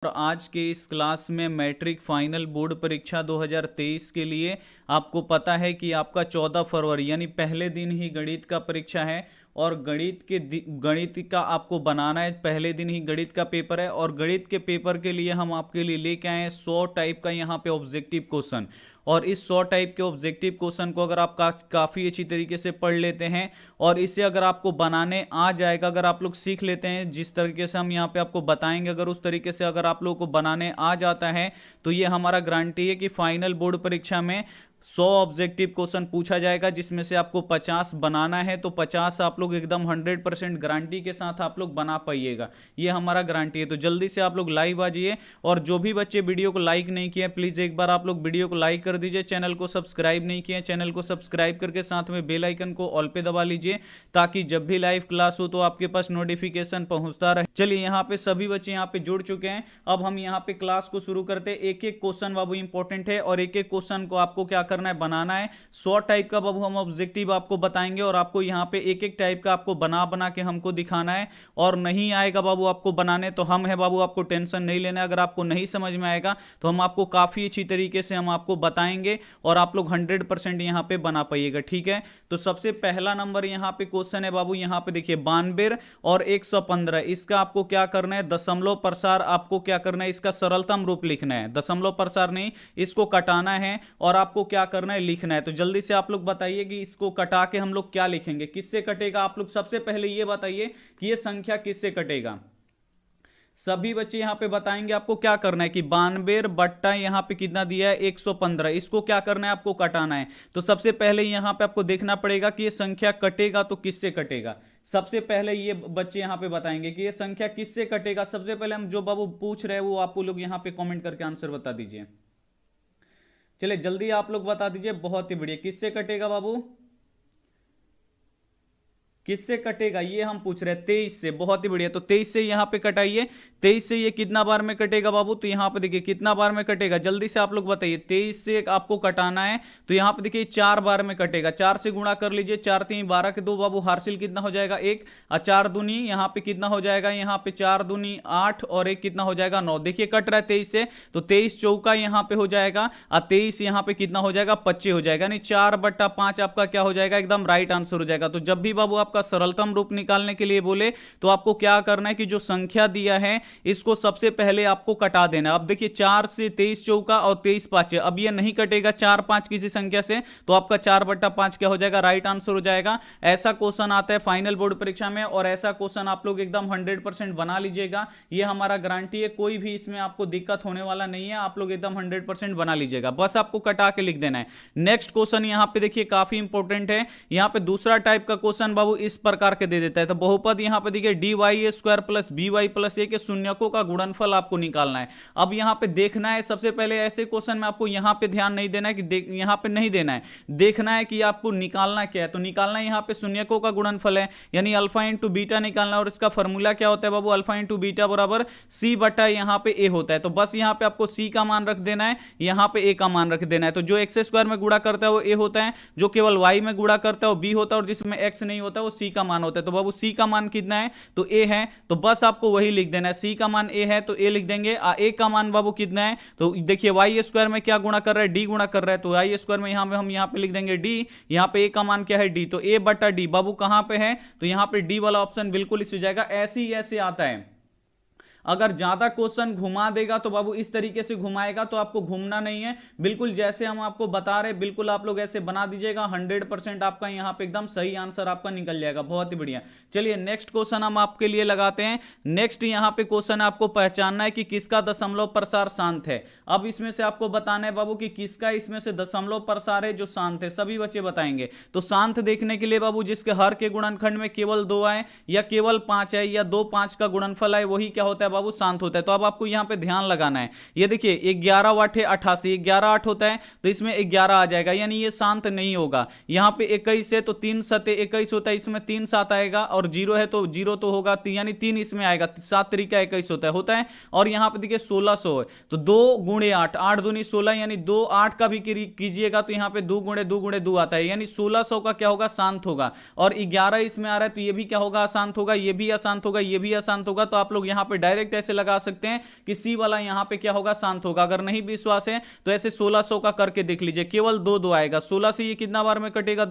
और आज के इस क्लास में मैट्रिक फाइनल बोर्ड परीक्षा 2023 के लिए आपको पता है कि आपका 14 फरवरी यानी पहले दिन ही गणित का परीक्षा है। और गणित का आपको बनाना है, पहले दिन ही गणित का पेपर है। और गणित के पेपर के लिए हम आपके लिए लेके आए हैं 100 टाइप का यहाँ पे ऑब्जेक्टिव क्वेश्चन। और इस 100 टाइप के ऑब्जेक्टिव क्वेश्चन को अगर आप काफ़ी अच्छी तरीके से पढ़ लेते हैं और इसे अगर आपको बनाने आ जाएगा, अगर आप लोग सीख लेते हैं जिस तरीके से हम यहाँ पे आपको बताएंगे, अगर उस तरीके से अगर आप लोगों को बनाने आ जाता है तो ये हमारा गारंटी है कि फाइनल बोर्ड परीक्षा में 100 ऑब्जेक्टिव क्वेश्चन पूछा जाएगा, जिसमें से आपको 50 बनाना है। तो 50 आप लोग एकदम 100% गारंटी के साथ आप लोग बना पाइएगा, ये हमारा गारंटी है। तो जल्दी से आप लोग लाइव आ जाइए। और जो भी बच्चे वीडियो को लाइक नहीं किए प्लीज एक बार आप लोग वीडियो को लाइक कर दीजिए। चैनल को सब्सक्राइब नहीं किए, चैनल को सब्सक्राइब करके साथ में बेल आइकन को ऑल पे दबा लीजिए, ताकि जब भी लाइव क्लास हो तो आपके पास नोटिफिकेशन पहुंचता रहे। चलिए, यहाँ पे सभी बच्चे यहाँ पे जुड़ चुके हैं। अब हम यहाँ पे क्लास को शुरू करते हैं। एक एक क्वेश्चन बाबू इंपॉर्टेंट है और एक एक क्वेश्चन को आपको क्या करना है, बनाना है। 100 टाइप का बाबू हम ऑब्जेक्टिव आपको बताएंगे और आपको यहां पे एक एक टाइप का आपको बना के हमको दिखाना है। और नहीं आएगा बाबू आपको बनाने तो हम है बाबू, आपको टेंशन नहीं लेना है। अगर आपको नहीं समझ में आएगा तो हम आपको काफी अच्छी तरीके से हम आपको बताएंगे और आप लोग 100% यहां पे बना पाइएगा, ठीक है। तो सबसे पहला नंबर यहां पे क्वेश्चन है बाबू, यहां पे देखिए 92 और 115, इसका आपको क्या करना है, दशमलव प्रसार आपको क्या करना है, इसका सरलतम रूप लिखना है, दशमलव प्रसार नहीं, इसको कटाना है और आपको क्या करना है, लिखना है। तो जल्दी से आप लोग बताइए कि इसको कटा के हम लोग क्या लिखेंगे, किससे कटेगा। आप लोग सबसे पहले ये बताइए कि ये संख्या किससे कटेगा। सभी बच्चे यहां पे बताएंगे आपको क्या करना है कि 92 बट्टा यहां पे कितना दिया है 115, इसको क्या करना है, आपको कटाना है। तो सबसे पहले यहां पे आपको देखना पड़ेगा कि ये संख्या कटेगा तो किससे कटेगा। सबसे पहले ये बच्चे यहां पे बताएंगे कि ये संख्या किससे कटेगा। सबसे पहले हम जो बाबू पूछ रहे हैं वो आपको लोग यहां पे कॉमेंट करके आंसर बता दीजिए। चलिए जल्दी आप लोग बता दीजिए, बहुत ही बढ़िया। किससे कटेगा बाबू, किससे कटेगा, ये हम पूछ रहे हैं 23 से, बहुत ही बढ़िया। तो 23 से यहां पे कटाइए, 23 से ये कितना बार में कटेगा बाबू, तो यहां पे देखिए कितना बार में कटेगा, जल्दी से आप लोग बताइए। 23 से आपको कटाना है तो यहां पे देखिए 4 बार में कटेगा, 4 से गुणा कर लीजिए, 4 3 12 के 2 बाबू, हासिल कितना हो जाएगा 1, और 4 दूनी यहां पे कितना हो जाएगा, यहां पे 4 दूनी 8 और 1 कितना हो जाएगा 9। देखिए कट रहा है 23 से, तो 23 चौका यहां पे हो जाएगा और 23 यहां पे कितना हो जाएगा 25 हो जाएगा, यानी 4/5 आपका क्या हो जाएगा, एकदम राइट आंसर हो जाएगा। तो जब भी बाबू आपका सरलतम रूप निकालने के लिए बोले तो आपको क्या करना है कि जो संख्या दिया है इसको सबसे पहले आपको कटा देना। अब देखिए 4 से 23 चौका और 23 5, अब ये नहीं कटेगा 4 5 किसी संख्या से, तो आपका 4/5 क्या हो जाएगा, राइट आंसर हो जाएगा। ऐसा क्वेश्चन आता है फाइनल बोर्ड परीक्षा में और ऐसा क्वेश्चन आप लोग एकदम 100% बना लीजिएगा, ये हमारा गारंटी है। कोई भी इसमें आपको दिक्कत होने वाला नहीं है, आप लोग एकदम 100% बना लीजिएगा, बस आपको कटा के लिख देना है। नेक्स्ट क्वेश्चन यहां पे देखिए काफी इंपॉर्टेंट है। यहां पे दूसरा टाइप का क्वेश्चन बाबू इस प्रकार के दे देता है। तो बहुपद यहां पे देखिए dy square plus by plus a के शून्यकों का गुणनफल आपको निकालना है। अब यहां पे देखना है, सबसे पहले ऐसे क्वेश्चन में आपको यहां पे ध्यान नहीं देना है कि यहां पे नहीं देना है, देखना है कि आपको निकालना क्या है। तो निकालना यहां पे शून्यकों का गुणनफल है, यानी अल्फा इंटू बीटा निकालना, और इसका फॉर्मूला क्या होता है बाबू, अल्फा इंटू बीटा बराबर c बटा यहां पे a होता है। तो बस यहां पे आपको c का मान रख देना है, यहां पे a का मान रख देना है। तो जो x स्क्वायर में गुणा करता है वो a होता है, जो केवल y में गुणा करता है वो b होता है, और जिसमें x नहीं होता वो c का मान होता है। तो बाबू c का मान कितना है, तो a है, तो बस आपको वही लिख देना है। c का मान a है तो a लिख देंगे। a का मान बाबू कितना है, तो देखिए y स्क्वायर में क्या गुणा कर रहा है, d गुणा कर रहा है, तो y स्क्वायर में हम यहां पे लिख देंगे d। यहां पे a का मान क्या है, d, तो a बटा d बाबू कहां पे है, तो यहां पे d वाला ऑप्शन बिल्कुल इस हो जाएगा। ऐसे ही ऐसे आता है, अगर ज्यादा क्वेश्चन घुमा देगा तो बाबू इस तरीके से घुमाएगा, तो आपको घूमना नहीं है, बिल्कुल जैसे हम आपको बता रहे बिल्कुल आप लोग ऐसे बना दीजिएगा, 100% आपका यहां पे एकदम सही आंसर आपका निकल जाएगा, बहुत ही बढ़िया। चलिए नेक्स्ट क्वेश्चन हम आपके लिए लगाते हैं। नेक्स्ट यहां पे क्वेश्चन आपको पहचानना है कि किसका दशमलव प्रसार शांत है। अब इसमें से आपको बताना है बाबू कि किसका इसमें से दशमलव प्रसार है जो शांत है, सभी बच्चे बताएंगे। तो शांत देखने के लिए बाबू जिसके हर के गुणनखंड में केवल 2 आए या केवल 5 है या 2 5 का गुणनफल है, वही क्या होता है बाबू, शांत होता है। तो अब आपको यहां पे ध्यान लगाना है, ये देखिए 11 वाट है 88, 11 8 होता है तो इसमें 11 आ जाएगा, यानी ये शांत नहीं होगा। यहां पे 21 है तो 3 7 21 होता है, इसमें 3 7 आएगा, और 0 है तो 0 तो होगा, यानी 3 इसमें आएगा, 7 तरीका 21 होता है। और यहां पे देखिए 1600 है तो 2 गुणे 8, 8 दूनी 16, यानी 2 8 का भी कीजिएगा तो यहां पे 2 गुणे 2 गुणे 2 आता है, यानी 1600 का क्या होगा, शांत होगा। और 11 इसमें आ रहा है तो ये भी क्या होगा, अशांत होगा, ये भी अशांत होगा, ये भी अशांत होगा। तो आप लोग यहां पे डायरेक्ट डायरेक्ट ऐसे लगा सकते हैं कि सी वाला यहां पे क्या होगा, शांत होगा। अगर नहीं विश्वास है तो ऐसे 1600 का करके देख लीजिए, केवल दो दो आएगा। 16 से ये कितना बार में कटेगा,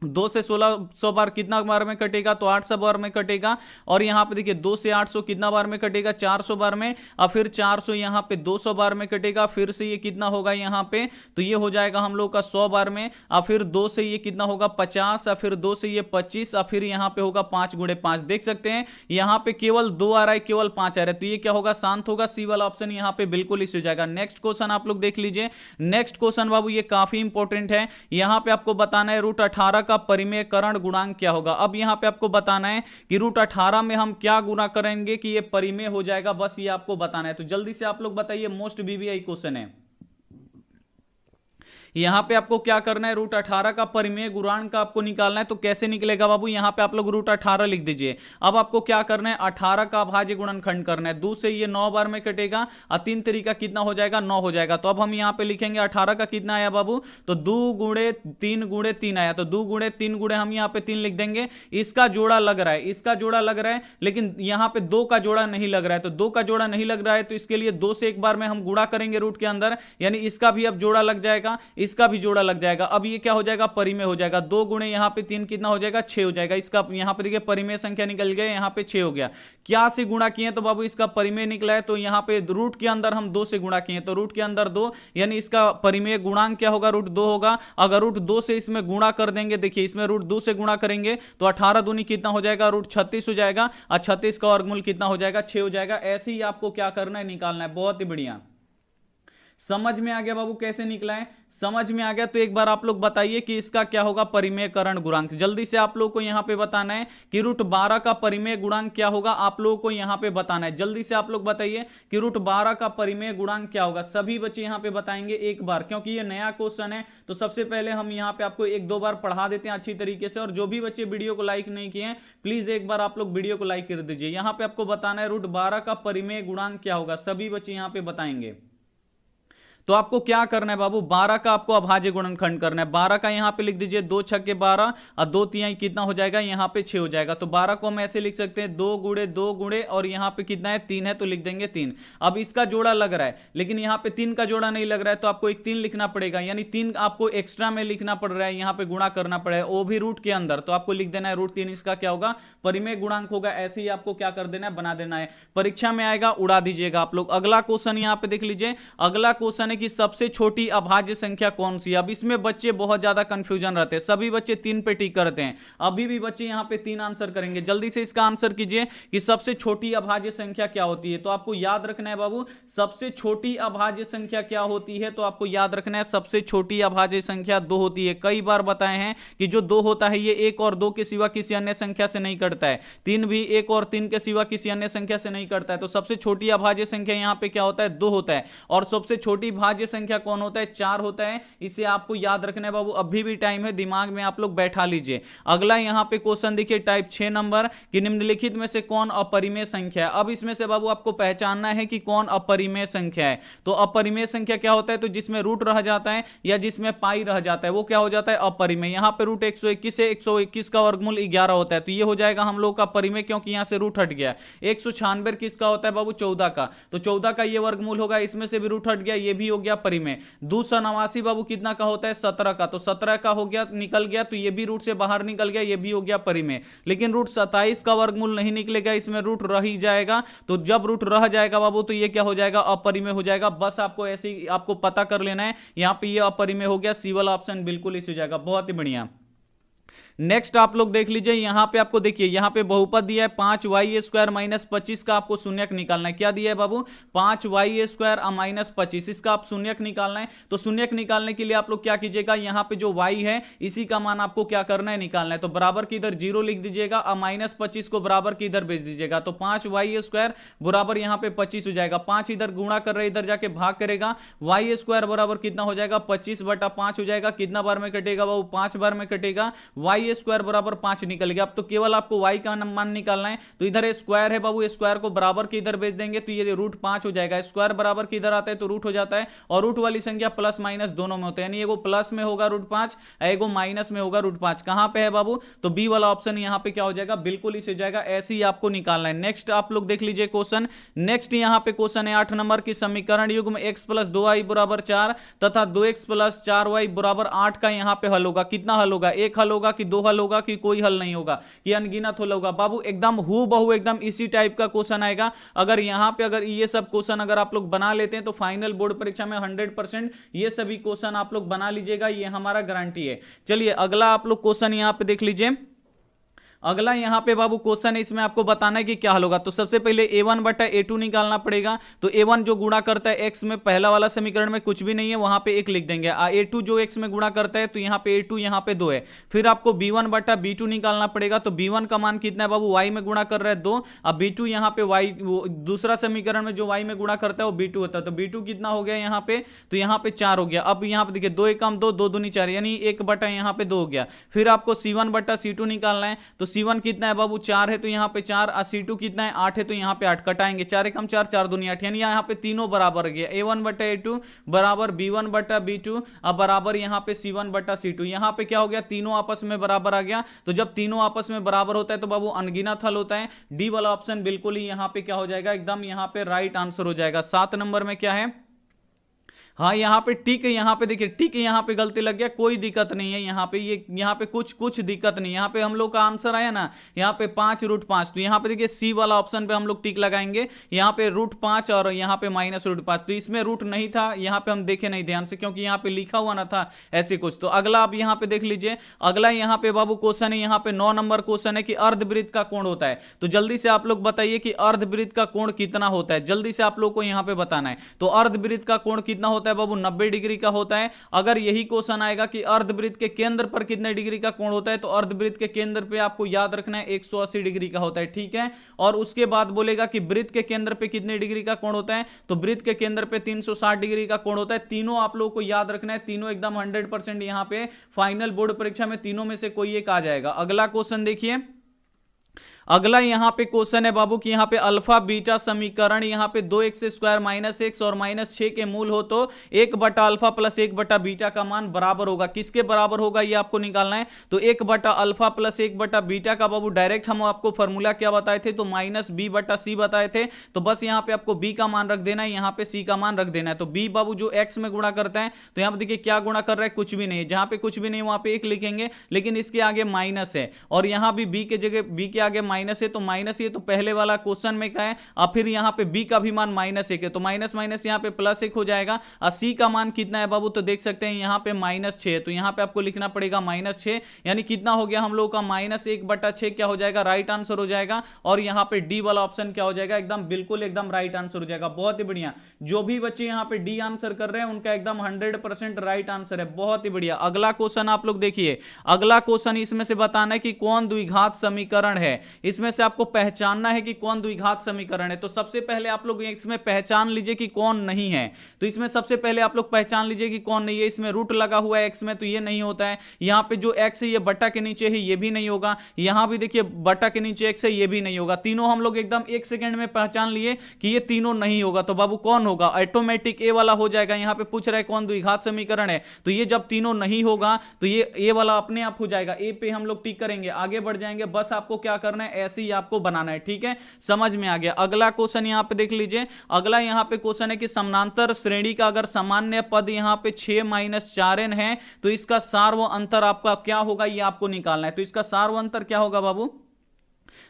2 से 1600 बार कितना बार में कटेगा, तो 800 बार में कटेगा। और यहां पे देखिए 2 से 800 कितना बार में कटेगा, 400 बार में। और फिर 400 यहां पे 200 बार में कटेगा। फिर से ये कितना होगा यहां पे, तो ये हो जाएगा हम लोग का 100 बार में। और फिर 2 से ये कितना होगा 50, और फिर 2 से ये 25, और फिर यहां पे होगा 5 गुणे 5। देख सकते हैं यहां पे केवल 2 आ रहा है, केवल 5 आ रहा है, तो ये क्या होगा, शांत होगा। सी वाला ऑप्शन यहां पे बिल्कुल इसी हो जाएगा। नेक्स्ट क्वेश्चन आप लोग देख लीजिए। नेक्स्ट क्वेश्चन बाबू ये काफी इंपॉर्टेंट है। यहां पे आपको बताना है रूट 18 का परिमेयकरण गुणांक क्या होगा। अब यहां पे आपको बताना है कि रूट 18 में हम क्या गुणा करेंगे कि ये परिमेय हो जाएगा, बस ये आपको बताना है। तो जल्दी से आप लोग बताइए, मोस्ट वीवीआई क्वेश्चन है। यहां पे आपको क्या करना है, रूट 18 का परिमेय गुणांक का आपको निकालना है। तो कैसे निकलेगा बाबू, यहां पे आप लोग रूट 18 लिख दीजिए। अब आपको क्या करना है, 18 का अभाज्य गुणनखंड करना है। 2 से ये 9 बार में कटेगा, और 3 तरीका कितना हो जाएगा, 9 हो जाएगा। तो अब हम यहां पे लिखेंगे 18 का कितना आया बाबू, तो 2 गुणे 3 गुणे 3 आया। तो 2 गुणे 3 गुणे हम यहां पे 3 लिख देंगे। इसका जोड़ा लग रहा है, इसका जोड़ा लग रहा है, लेकिन यहां पे 2 का जोड़ा नहीं लग रहा है। तो 2 का जोड़ा नहीं लग रहा है, तो इसके लिए 2 से एक बार में हम गुणा करेंगे रूट के अंदर, यानी इसका भी अब जोड़ा लग जाएगा, इसका भी जोड़ा लग जाएगा। अब ये क्या हो जाएगा, परिमेय हो जाएगा। 2 गुणे यहां पे 3 कितना हो जाएगा, 6 हो जाएगा। इसका यहां पे देखिए परिमेय संख्या निकल गया, यहां पे 6 हो गया। क्या से गुणा किए तो बाबू इसका परिमेय निकला है, तो यहां पे रूट के अंदर हम 2 से गुणा किए, तो रूट के अंदर 2, यानी इसका परिमेय गुणांक क्या होगा, रूट 2 होगा। अगर रूट 2 से इसमें गुणा कर देंगे, देखिए इसमें रूट 2 से गुणा करेंगे तो 18 दूनी कितना हो जाएगा, रूट 36 हो जाएगा। और 36 का वर्गमूल कितना हो जाएगा, 6 हो जाएगा। ऐसे ही आपको क्या करना है, निकालना है। बहुत ही बढ़िया, समझ में आ गया बाबू कैसे निकला है, समझ में आ गया। तो एक बार आप लोग बताइए कि इसका क्या होगा, परिमेयकरण गुणांक। जल्दी से आप लोग को यहां पे बताना है कि रूट 12 का परिमेय गुणांक क्या होगा, आप लोगों को यहां पे बताना है। जल्दी से आप लोग बताइए कि रूट 12 का परिमेय गुणांक क्या होगा। सभी बच्चे यहां पे बताएंगे एक बार, क्योंकि ये नया क्वेश्चन है। तो सबसे पहले हम यहां पे आपको 1-2 बार पढ़ा देते हैं अच्छी तरीके से। और जो भी बच्चे वीडियो को लाइक नहीं किए हैं, प्लीज एक बार आप लोग वीडियो को लाइक कर दीजिए। यहां पे आपको बताना है रूट 12 का परिमेय गुणांक क्या होगा, सभी बच्चे यहां पे बताएंगे। तो आपको क्या करना है बाबू, 12 का आपको अभाज्य गुणनखंड करना है। 12 का यहां पे लिख दीजिए 2 छक्के 12, और 2 तिहाई कितना हो जाएगा, यहां पे 6 हो जाएगा। तो 12 को हम ऐसे लिख सकते हैं 2 गुणे 2 गुणे, और यहां पे कितना है, 3 है, तो लिख देंगे 3। अब इसका जोड़ा लग रहा है, लेकिन यहां पे 3 का जोड़ा नहीं लग रहा है, तो आपको एक 3 लिखना पड़ेगा, यानी 3 आपको एक्स्ट्रा में लिखना पड़ रहा है, यहां पे गुणा करना पड़ेगा, वो भी रूट के अंदर। तो आपको लिख देना है रूट 3, इसका क्या होगा, परिमेय गुणांक होगा। ऐसे ही आपको क्या कर देना है, बना देना है। परीक्षा में आएगा, उड़ा दीजिएगा आप लोग। अगला क्वेश्चन यहां पे देख लीजिए। अगला क्वेश्चन है कि सबसे छोटी अभाज्य संख्या कौन सी है। अब इसमें बच्चे बहुत ज्यादा कंफ्यूजन रहते हैं, सभी बच्चे 3 पे टिक करते हैं। अभी भी बच्चे यहां पे 3 आंसर करेंगे। जल्दी से इसका आंसर कीजिए कि सबसे छोटी अभाज्य संख्या क्या होती है। तो आपको याद रखना है बाबू, सबसे छोटी अभाज्य संख्या क्या होती है। तो आपको याद रखना है सबसे छोटी अभाज्य संख्या 2 होती है। कई बार बताए हैं कि जो 2 होता है ये 1 और 2 के सिवा किसी अन्य संख्या से नहीं कटता है। 3 भी 1 और 3 के सिवा किसी अन्य संख्या से नहीं कटता है। तो सबसे छोटी अभाज्य संख्या यहां पे क्या होता है, 2 होता है। और सबसे छोटी भाज्य संख्या कौन होता है, 4 होता है। इसे आपको याद रखना है बाबू, अभी भी टाइम है, दिमाग में आप लोग बैठा लीजिए। अगला यहां पे क्वेश्चन देखिए टाइप 6 नंबर कि निम्नलिखित में से कौन अपरिमेय संख्या है। अब इसमें से बाबू आपको पहचानना है कि कौन अपरिमेय संख्या है। तो अपरिमेय संख्या क्या होता है, तो जिसमें रूट रह जाता है या जिसमें पाई रह जाता है वो क्या हो जाता है, अपरिमेय। यहां पे रूट 121 है, 121 का वर्गमूल 11 होता है, तो ये हो जाएगा हम लोग का परिमेय, क्योंकि यहां से रूट हट गया। 196 किसका होता है बाबू, 14 का, तो 14 का ये वर्गमूल होगा, इसमें से भी रूट हट गया, ये भी हो गया परिमेय। 289 बाबू कितना का होता है, 17 का, तो 17 का हो गया, निकल गया, तो ये भी रूट से बाहर निकल गया, ये भी हो गया परिमेय। लेकिन रूट 27 का वर्गमूल नहीं निकलेगा, इसमें रूट रह ही जाएगा। तो जब रूट रह जाएगा बाबू तो ये क्या हो जाएगा, अपरिमेय हो जाएगा। बस आपको ऐसे ही आपको पता कर लेना है, यहां पे ये अपरिमेय हो गया। सी वाला ऑप्शन बिल्कुल इसी हो जाएगा। बहुत ही बढ़िया। नेक्स्ट आप लोग देख लीजिए, यहां पे आपको देखिए यहां पे बहुपद दिया है 5y² - 25 का आपको शून्यक निकालना है। क्या दिया है बाबू, 5y² - 25, इसका आप शून्यक निकालना है। तो शून्यक निकालने के लिए आप लोग क्या कीजिएगा, यहां पे जो y है इसी का मान आपको क्या करना है, निकालना है। तो बराबर की इधर 0 लिख दीजिएगा और -25 को बराबर की इधर भेज दीजिएगा। तो 5y² बराबर यहां पे 25 हो जाएगा। 5 इधर गुणा कर रहे, इधर जाके भाग करेगा, y² बराबर कितना हो जाएगा, 25/5 हो जाएगा। कितना बार में कटेगा बाबू, 5 बार में कटेगा। y वाई स्क्वायर बराबर 5 निकल गया। अब तो केवल आपको वाई का मान निकालना है, तो इधर स्क्वायर है बाबू, स्क्वायर को बराबर के इधर भेज देंगे तो ये √5 हो जाएगा। स्क्वायर बराबर के इधर आता है तो रूट हो जाता है, और रूट वाली संख्या प्लस माइनस दोनों में होते हैं, यानी एगो प्लस में होगा √5, एगो माइनस में होगा √5। कहां पे है बाबू, तो बी वाला ऑप्शन यहां पे क्या हो जाएगा, बिल्कुल इसे जाएगा। ऐसे ही आपको निकालना है। नेक्स्ट आप लोग देख लीजिए क्वेश्चन। नेक्स्ट यहां पे क्वेश्चन है 8 नंबर की समीकरण युग्म x + 2y = 4 तथा 2x + 4y = 8 का यहां पे हल होगा। कितना हल होगा, एक हल होगा कि दो हल होगा कि कोई हल नहीं होगा, कि अनगिनत हल होगा। बाबू एकदम हूबहू एकदम इसी टाइप का क्वेश्चन आएगा। अगर यहां पे अगर ये सब क्वेश्चन अगर आप लोग बना लेते हैं तो फाइनल बोर्ड परीक्षा में 100% ये सभी क्वेश्चन आप लोग बना लीजिएगा, ये हमारा गारंटी है। चलिए अगला आप लोग क्वेश्चन यहां पे देख लीजिए। अगला यहां पे बाबू क्वेश्चन है, इसमें आपको बताना है कि क्या हल होगा। तो सबसे पहले a1 बटा a2 निकालना पड़ेगा। तो a1 जो गुणा करता है x में, पहला वाला समीकरण में कुछ भी नहीं है, वहां पे 1 लिख देंगे। a2 जो x में गुणा करता है तो यहां पे a2 यहां पे 2 है। फिर आपको b1 बटा b2 निकालना पड़ेगा। तो b1 का मान कितना है बाबू, y में गुणा कर रहा है 2, अब b2 यहां पे y, दूसरा समीकरण में जो y में गुणा करता है वो b2 होता है। तो b2 कितना हो गया यहां पे, तो यहां पे 4 हो गया। अब यहां पे देखिए 2 एकम 2, 2 दूनी 4, यानी 1 बटा यहां पे 2 हो गया। फिर आपको c1 बटा c2 निकालना है। तो c1 कितना है बाबू, 4 है तो यहां पे 4, और c2 कितना है 8 है तो यहां पे 8 कटाएंगे, 4 एकम 4, 4 दूनी 8, यानी यहां पे तीनों बराबर गया। a1 बटा a2 बराबर b1 बटा b2 अब बराबर यहां पे c1 बटा c2। यहां पे क्या हो गया, तीनों आपस में बराबर आ गया। तो जब तीनों आपस में बराबर होता है तो बाबू अनगिनत हल होता है। डी वाला ऑप्शन बिल्कुल ही यहां पे क्या हो जाएगा, एकदम यहां पे राइट आंसर हो जाएगा। 7 नंबर में क्या है, हाँ यहाँ पे टिक, यहाँ पे देखिए टिक यहाँ पे गलती लग गया, कोई दिक्कत नहीं है। यहाँ पे ये यहाँ पे कुछ दिक्कत नहीं। यहाँ पे हम लोग का आंसर आया ना, यहाँ पे 5√5, तो यहाँ पे देखिए सी वाला ऑप्शन पे हम लोग टिक लगाएंगे। यहाँ पे √5 और यहाँ पे -√5, तो इसमें रूट नहीं था, यहाँ पे हम देखे नहीं ध्यान से, क्योंकि यहाँ पे लिखा हुआ ना था ऐसे कुछ। तो अगला आप यहाँ पे देख लीजिए। अगला यहाँ पे बाबू क्वेश्चन है, यहाँ पे 9 नंबर क्वेश्चन है कि अर्धवृत्त का कोण होता है। तो जल्दी से आप लोग बताइए कि अर्धवृत्त का कोण कितना होता है, जल्दी से आप लोग को यहाँ पे बताना है। तो अर्धवृत्त का कोण कितना होता है बाबू, 90 डिग्री का होता है। अगर यही क्वेश्चन आएगा कि अर्धवृत्त के केंद्र पर कितने डिग्री का कोण होता है, तो अर्धवृत्त के केंद्र पे आपको याद रखना है 180 डिग्री का होता है, ठीक है। और उसके बाद बोलेगा कि वृत्त के केंद्र पे कितने डिग्री का कोण होता है, तो वृत्त के केंद्र पे 360 डिग्री का कोण होता है। तीनों आप लोगों को याद रखना है, तीनों एकदम 100% यहां पे फाइनल बोर्ड परीक्षा में तीनों में से कोई एक आ जाएगा। अगला क्वेश्चन देखिए। अगला यहां पे क्वेश्चन है बाबू कि यहां पे अल्फा बीटा समीकरण यहां पे 2x² -x और -6 के मूल हो तो 1 बटा अल्फा प्लस 1 बटा बीटा का मान बराबर होगा। किसके बराबर होगा ये आपको निकालना है। तो 1 बटा अल्फा प्लस 1 बटा बीटा का बाबू डायरेक्ट हम आपको फॉर्मूला क्या बताए थे, तो -b बटा c बताए थे। तो बस यहां पे आपको b का मान रख देना है, यहां पे c का मान रख देना है। तो b बाबू जो x में गुणा करता है, तो यहां पे देखिए क्या गुणा कर रहा है, कुछ भी नहीं है। जहां पे कुछ भी नहीं वहां पे 1 लिखेंगे, लेकिन इसके आगे माइनस है, और यहां भी b के जगह b के आगे माइनस है, तो माइनस ये तो पहले वाला क्वेश्चन में क्या है, और फिर यहां पे b का भी मान -1 है, तो माइनस माइनस यहां पे +1 हो जाएगा। और c का मान कितना है बाबू, तो देख सकते हैं यहां पे -6 है, तो यहां पे आपको लिखना पड़ेगा -6, यानी कितना हो गया हम लोग का -1 बटा 6 क्या हो जाएगा, राइट आंसर हो जाएगा। और यहां पे डी वाला ऑप्शन क्या हो जाएगा, एकदम बिल्कुल एकदम राइट आंसर हो जाएगा। बहुत ही बढ़िया, जो भी बच्चे यहां पे डी आंसर कर रहे हैं उनका एकदम 100% राइट आंसर है, बहुत ही बढ़िया। अगला क्वेश्चन आप लोग देखिए। अगला क्वेश्चन इसमें से बताना है कि कौन द्विघात समीकरण है। इसमें से आपको पहचानना है कि कौन द्विघात समीकरण है। तो सबसे पहले आप लोग इसमें पहचान लीजिए कि कौन नहीं है। तो इसमें सबसे पहले आप लोग पहचान लीजिए कि कौन नहीं है। इसमें रूट लगा हुआ है x में, तो ये नहीं होता है। यहां पे जो x है ये बटा के नीचे है, ये भी नहीं होगा। यहां भी देखिए बटा के नीचे x है, ये भी नहीं होगा। तीनों हम लोग एकदम 1 सेकंड में पहचान लिए कि ये तीनों नहीं होगा। तो बाबू कौन होगा, ऑटोमेटिक ए वाला हो जाएगा। यहां पे पूछ रहा है कौन द्विघात समीकरण है, तो ये जब तीनों नहीं होगा तो ये ए वाला अपने आप हो जाएगा। ए पे हम लोग टिक करेंगे, आगे बढ़ जाएंगे। बस आपको क्या करना है, ऐसे ही आपको बनाना है, ठीक है, समझ में आ गया। अगला क्वेश्चन यहां पे देख लीजिए। अगला यहां पे क्वेश्चन है कि समानांतर श्रेणी का अगर सामान्य पद यहां पे 6 - 4n है, तो इसका सार्व अंतर आपका क्या होगा, ये आपको निकालना है। तो इसका सार्व अंतर क्या होगा बाबू,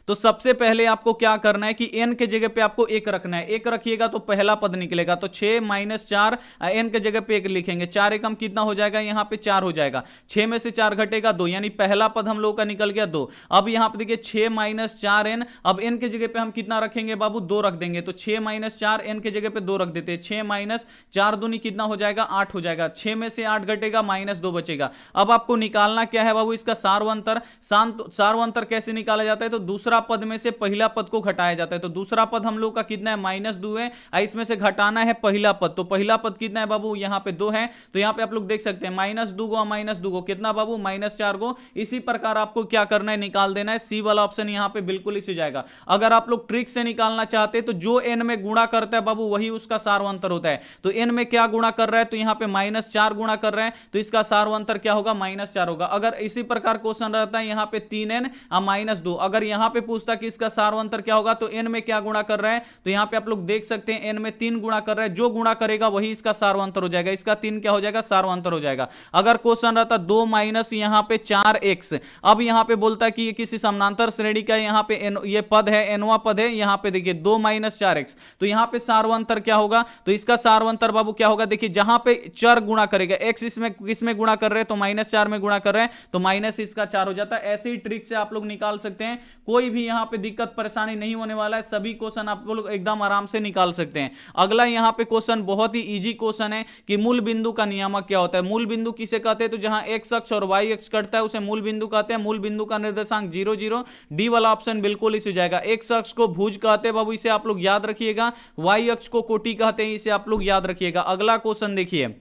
तो सबसे पहले आपको क्या करना है कि n के जगह पे आपको 1 रखना है। 1 रखिएगा तो पहला पद निकलेगा। तो 6 - 4 n के जगह पे 1 लिखेंगे। 4 एकम कितना हो जाएगा, यहां पे 4 हो जाएगा। 6 में से 4 घटेगा 2, यानी पहला पद हम लोग का निकल गया 2। अब यहां पे देखिए 6 - 4n, अब n के जगह पे हम कितना रखेंगे बाबू, 2 रख देंगे। तो 6 - 4 n के जगह पे 2 रख देते हैं। 6 - 4 दूनी कितना हो जाएगा, 8 हो जाएगा। 6 में से 8 घटेगा, -2 बचेगा। अब आपको निकालना क्या है बाबू, इसका सार्व अंतर। सार्व अंतर कैसे निकाला जाता है, तो दूसरा पद में से पहला पद को घटाया जाता है। तो दूसरा पद हम लोग का कितना है, -2 है, इसमें से घटाना है पहला पद। तो पहला पद कितना है बाबू, यहाँ पे 2 है, तो यहाँ पे आप लोग देख सकते हैं -2 गो -2 गो कितना बाबू, -4 गो। इसी प्रकार आपको क्या करना है, निकाल देना है। सी वाला ऑप्शन यहाँ पे बिल्कुल इसी जाएगा। अगर आप लोग ट्रिक से निकालना चाहते हैं तो जो n में गुणा करता है बाबू वही उसका सार्वंतर होता है। तो n में क्या गुणा कर रहा है, तो यहाँ पे -4 गुणा कर रहा है, तो इसका सार्वंतर क्या होगा, -4 होगा। अगर इसी प्रकार क्वेश्चन रहता है यहाँ पे 3n -2, अगर यहाँ पे पूछता कि इसका सार्वंतर क्या होगा, तो n में क्या गुणा कर रहा है, तो यहाँ पे आप लोग देख सकते हैं n में 3 गुणा कर रहा है, जो गुणा करेगा वही इसका सार्वंतर हो जाएगा। इसका 3 क्या हो जाएगा, सार्वंतर हो जाएगा। अगर क्वेश्चन रहता 2 माइनस यहाँ पे 4x, अब यहाँ पे बोलता है कि ये किसी समानांतर श्रेणी का यहाँ पे ये पद है, nवां पद है, यहाँ पे देखिए 2 - 4x, तो यहाँ पे सार्वंतर क्या होगा, तो इसका सार्वंतर बाबू क्या होगा, देखिए जहां पे चर गुणा करेगा, x इसमें किसमें गुणा कर रहे हैं, तो -4 में गुणा कर रहे हैं, तो माइनस इसका 4 हो जाता है। ऐसे ही ट्रिक से आप लोग निकाल सकते हैं, कोई भी यहाँ पे दिक्कत परेशानी नहीं होने वाला है, सभी क्वेश्चन आप लोग एकदम आराम से निकाल सकते हैं। अगला यहाँ पे क्वेश्चन बहुत ही इजी क्वेश्चन है कि मूल बिंदु का नियामक क्या होता है। मूल बिंदु किसे कहते हैं, तो जहां x अक्ष और y अक्ष कटता है उसे मूल बिंदु कहते हैं। मूल बिंदु का निर्देशांक 0 0, डी वाला ऑप्शन बिल्कुल इसी हो जाएगा। x अक्ष को भुज कहते हैं बाबू, इसे आप लोग याद रखिएगा। y अक्ष को कोटि कहते हैं, इसे आप लोग याद रखिएगा। अगला क्वेश्चन देखिए,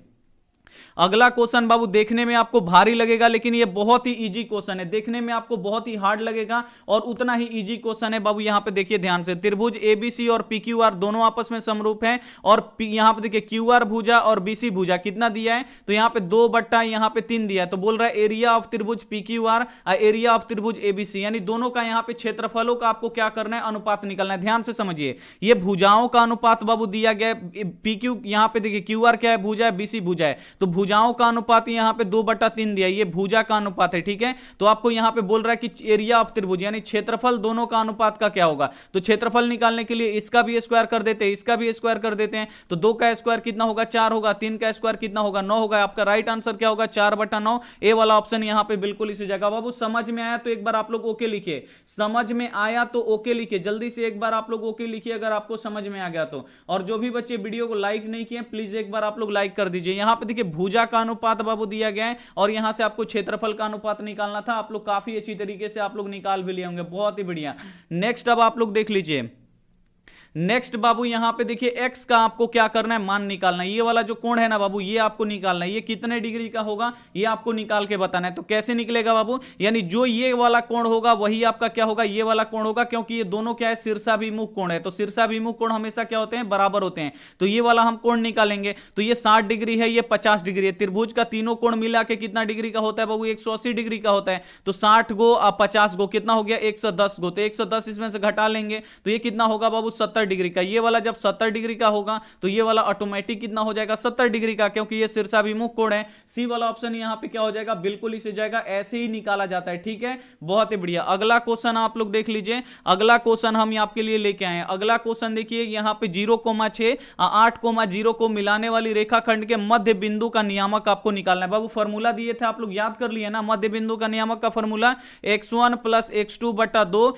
अगला क्वेश्चन बाबू देखने में आपको भारी लगेगा, लेकिन ये बहुत ही इजी क्वेश्चन है। देखने में आपको बहुत ही हार्ड लगेगा और उतना ही इजी क्वेश्चन है बाबू। यहां पे देखिए ध्यान से, त्रिभुज एबीसी और पीक्यूआर दोनों आपस में समरूप हैं, और यहां पे देखिए क्यूआर भुजा और बीसी भुजा कितना दिया है, तो यहां पे 2/, यहां पे 3 दिया है। तो बोल रहा है एरिया ऑफ त्रिभुज पीक्यूआर एरिया ऑफ त्रिभुज एबीसी, यानी दोनों का यहां पे क्षेत्रफलों का आपको क्या करना है, अनुपात निकालना है। ध्यान से समझिए, ये भुजाओं का अनुपात बाबू दिया गया है। पीक्यू यहां पे देखिए क्यूआर क्या है, भुजा है, बीसी भुजा है, तो भुजाओं का अनुपात यहां पे 2/3 दिया, ये भुजा का अनुपात है, ठीक है। तो आपको यहां पे बोल रहा है कि एरिया ऑफ त्रिभुज यानी क्षेत्रफल दोनों का अनुपात का क्या होगा, तो क्षेत्रफल निकालने के लिए इसका भी स्क्वायर कर देते हैं, इसका भी स्क्वायर कर देते हैं। तो 2 का स्क्वायर कितना होगा, 4 होगा, 3 का स्क्वायर कितना होगा, 9 होगा। आपका राइट आंसर क्या होगा, 4/9। ए वाला ऑप्शन यहां पे बिल्कुल इसी जगह। बाबू समझ में आया तो एक बार आप लोग ओके लिखिए, समझ में आया तो ओके लिखिए, जल्दी से एक बार आप लोग ओके लिखिए अगर आपको समझ में आ गया तो। और जो भी बच्चे वीडियो को लाइक नहीं किए प्लीज एक बार आप लोग लाइक कर दीजिए। यहां पे देखिए भुजा का अनुपात बाबू दिया गया है, और यहां से आपको क्षेत्रफल का अनुपात निकालना था। आप लोग काफी अच्छी तरीके से आप लोग निकाल भी लिए होंगे, बहुत ही बढ़िया। नेक्स्ट अब आप लोग देख लीजिए, नेक्स्ट बाबू यहां पे देखिए x का आपको क्या करना है, मान निकालना है। ये वाला जो कोण है ना बाबू, ये आपको निकालना है, ये कितने डिग्री का होगा ये आपको निकाल के बताना है। तो कैसे निकलेगा बाबू, यानी जो ये वाला कोण होगा वही आपका क्या होगा, ये वाला कोण होगा, क्योंकि ये दोनों क्या है, शीर्षाभिमुख कोण है। तो शीर्षाभिमुख कोण हमेशा क्या होते हैं, बराबर होते हैं। तो ये वाला हम कोण निकालेंगे, तो ये 60 डिग्री है, ये 50 डिग्री है। त्रिभुज का तीनों कोण मिला के कितना डिग्री का होता है बाबू, 180 डिग्री का होता है। तो 60 गो 50 गो कितना हो गया, 110 गो। तो 110 इसमें से घटा लेंगे तो ये कितना होगा बाबू, 70 डिग्री का। ये वाला जब 70 डिग्री का होगा तो ये वाला ऑटोमेटिक कितना हो जाएगा, 70 डिग्री का, क्योंकि ये शीर्षाभिमुख कोण है। सी वाला ऑप्शन यहां पे क्या हो जाएगा, बिल्कुल इसे जाएगा। ऐसे ही निकाला जाता है, ठीक है, बहुत ही बढ़िया। अगला क्वेश्चन आप लोग देख लीजिए, अगला क्वेश्चन हम आपके लिए लेके आए हैं। अगला क्वेश्चन देखिए, यहां पे 0,6 8,0 को मिलाने वाली रेखाखंड के मध्य बिंदु का नियामक आपको निकालना है। बाबू फॉर्मूला दिए थे आप लोग याद कर लिए ना, मध्य बिंदु का नियामक का formula x1 + x2/2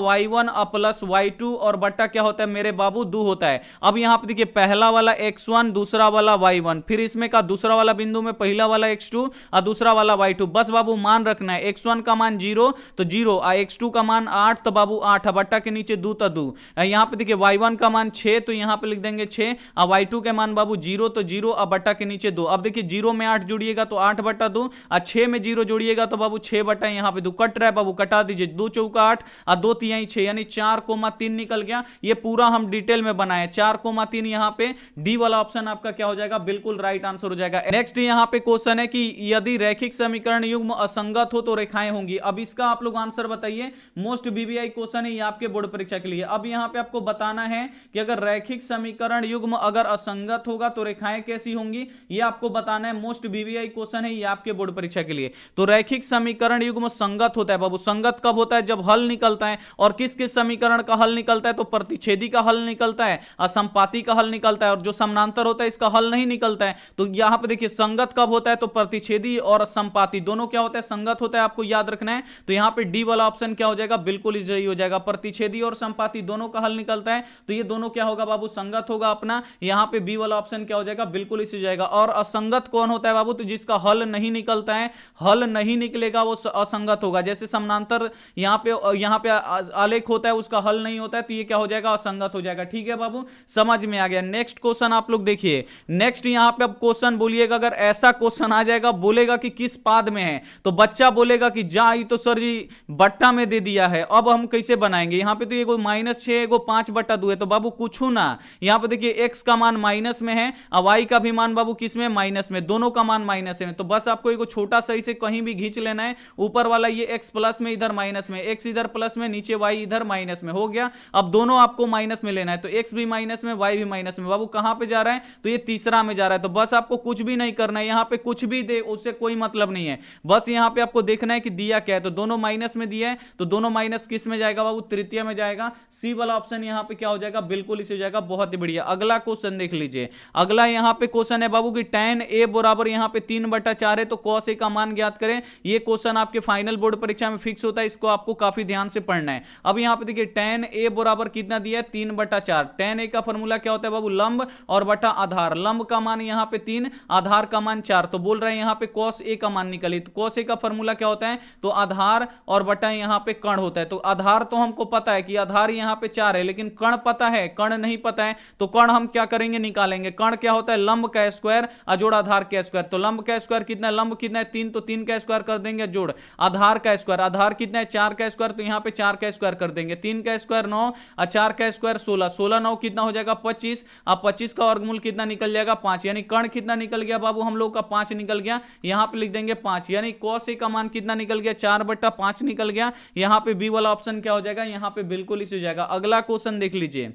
y1 + y2 और बट्टा क्या होता है मेरे बाबू, 2 होता है। अब यहां पे देखिए पहला वाला x1, दूसरा वाला y1, फिर इसमें का दूसरा वाला बिंदु में पहला वाला x2 और दूसरा वाला y2। बस बाबू मान रखना है, x1 का मान 0 तो 0, x2 का मान 8 तो बाबू 8, बट्टा के नीचे 2 तो 2। यहां पे देखिए y1 का मान 6 तो यहां पे लिख देंगे 6, और y2 के मान बाबू 0 तो 0, और बट्टा के नीचे 2। अब देखिए 0 में 8 जोड़िएगा तो 8/2, और 6 में 0 जोड़िएगा तो बाबू 6/, यहां पे 2 कट रहा है बाबू, कटा दीजिए। 2 चौका 8 और 2 तिहाई 6, यानी 4,3 निकल गया। ये पूरा हम डिटेल में बनाए 4,3। यहां पे डी वाला ऑप्शन आपका क्या हो जाएगा, बिल्कुल राइट आंसर हो जाएगा। नेक्स्ट यहां पे क्वेश्चन है कि यदि रैखिक समीकरण युग्म असंगत हो तो रेखाएं होंगी। अब इसका आप लोग आंसर बताइए, मोस्ट बीबीआई क्वेश्चन है ये आपके बोर्ड परीक्षा के लिए। अब यहां पे आपको बताना है कि अगर रैखिक समीकरण युग्म अगर असंगत होगा तो रेखाएं कैसी होंगी, ये आपको बताना है। मोस्ट बीबीआई क्वेश्चन है ये आपके बोर्ड परीक्षा के लिए। तो रैखिक समीकरण युग्म संगत होता है बाबू, संगत कब होता है, जब हल निकलता है। और किस किस समीकरण का हल निकलता है, तो प्रतिच्छेदी का हल निकलता है, असंपाती का हल निकलता है, और जो समानांतर होता है इसका हल नहीं निकलता है। तो यहां पे देखिए संगत कब होता है, तो प्रतिच्छेदी और संपाती दोनों क्या होता है, संगत होता है, आपको याद रखना है। तो यहां पे डी वाला ऑप्शन क्या हो जाएगा, बिल्कुल सही हो जाएगा, प्रतिच्छेदी और संपाती दोनों का हल निकलता है, तो ये दोनों क्या होगा बाबू, संगत होगा अपना। यहां पे बी वाला ऑप्शन क्या हो जाएगा, बिल्कुल इसी हो जाएगा। और असंगत कौन होता है बाबू, तो जिसका हल नहीं निकलता है, हल नहीं निकलेगा वो असंगत होगा। जैसे समानांतर यहां पे आलेख होता है, उसका हल नहीं होता है, तो ये क्या हो जाएगा, असंगत हो जाएगा। ठीक है बाबू, समझ में आ गया। नेक्स्ट क्वेश्चन आप लोग देखिए, नेक्स्ट यहां पे अब क्वेश्चन बोलिएगा, अगर ऐसा क्वेश्चन आ जाएगा, बोलेगा कि किस पाद में है, तो बच्चा बोलेगा कि जा ये तो सर जी बट्टा में दे दिया है, अब हम कैसे बनाएंगे। यहां पे तो ये -6 एगो 5/2 है, तो बाबू कुछ ना, यहां पे देखिए एक्स का मान माइनस में है और वाई का भी मान बाबू किस में, माइनस में, दोनों का मान माइनस में। तो बस आपको एगो छोटा सही से कहीं भी खींच लेना है, ऊपर वाला ये एक्स प्लस में, इधर माइनस में, एक्स इधर प्लस में, नीचे वाई इधर माइनस में, हो गया। अब दोनों आपको माइनस में लेना है, तो एक्स भी माइनस में, वाई भी माइनस में। बाबू कहां पे जा रहा है, तो ये तीसरा में जा रहा है। तो बस आपको कुछ भी नहीं करना है, यहां पे कुछ भी दे उससे कोई मतलब नहीं है, बस यहां पे आपको देखना है कि दिया क्या है। तो दोनों माइनस में दिया है, तो दोनों माइनस किस में जाएगा बाबू, तृतीय में जाएगा। सी वाला ऑप्शन यहां पे क्या हो जाएगा, बिल्कुल इसे हो जाएगा। बहुत ही बढ़िया। अगला क्वेश्चन देख लीजिए, अगला यहां पे क्वेश्चन है बाबू कि tan a बराबर यहां पे 3/4 है, तो cos a का मान ज्ञात करें। ये क्वेश्चन आपके फाइनल बोर्ड परीक्षा में फिक्स होता है, इसको आपको काफी ध्यान से पढ़ना है। अब यहां पे देखिए tan a बराबर कितना दिया है, 3/4। tan a का फॉर्मूला क्या होता है बाबू, लंब और बटा आधार। लंब का मान यहां पे 3, आधार का मान 4, तो बोल रहे हैं यहां पे cos a का मान निकालिए। तो cos a का फॉर्मूला क्या होता है, तो आधार और बटा यहां पे कर्ण होता है। तो आधार तो हमको पता है कि आधार यहां पे 4 है, लेकिन कर्ण पता है, कर्ण नहीं पता है, तो कर्ण हम क्या करेंगे, निकालेंगे। कर्ण क्या होता है, लंब का स्क्वायर जोड़ आधार का स्क्वायर। तो लंब का स्क्वायर कितना है, लंब कितना है 3, तो 3 का स्क्वायर कर देंगे, जोड़ आधार का स्क्वायर, आधार कितना है 4 का स्क्वायर, तो यहां पे 4 का स्क्वायर कर देंगे। 3 का स्क्वायर 9 और 4 का स्क्वायर 16, 16 9 कितना हो जाएगा 25। अब 25 का वर्गमूल कितना निकल जाएगा 5, यानी कर्ण कितना निकल गया बाबू हम लोग का 5 निकल गया। यहां पे लिख देंगे 5, यानी cos a का मान कितना निकल गया 4/5 निकल गया। यहां पे बी वाला ऑप्शन क्या हो जाएगा, यहां पे बिल्कुल इसी हो जाएगा। अगला क्वेश्चन देख लीजिए,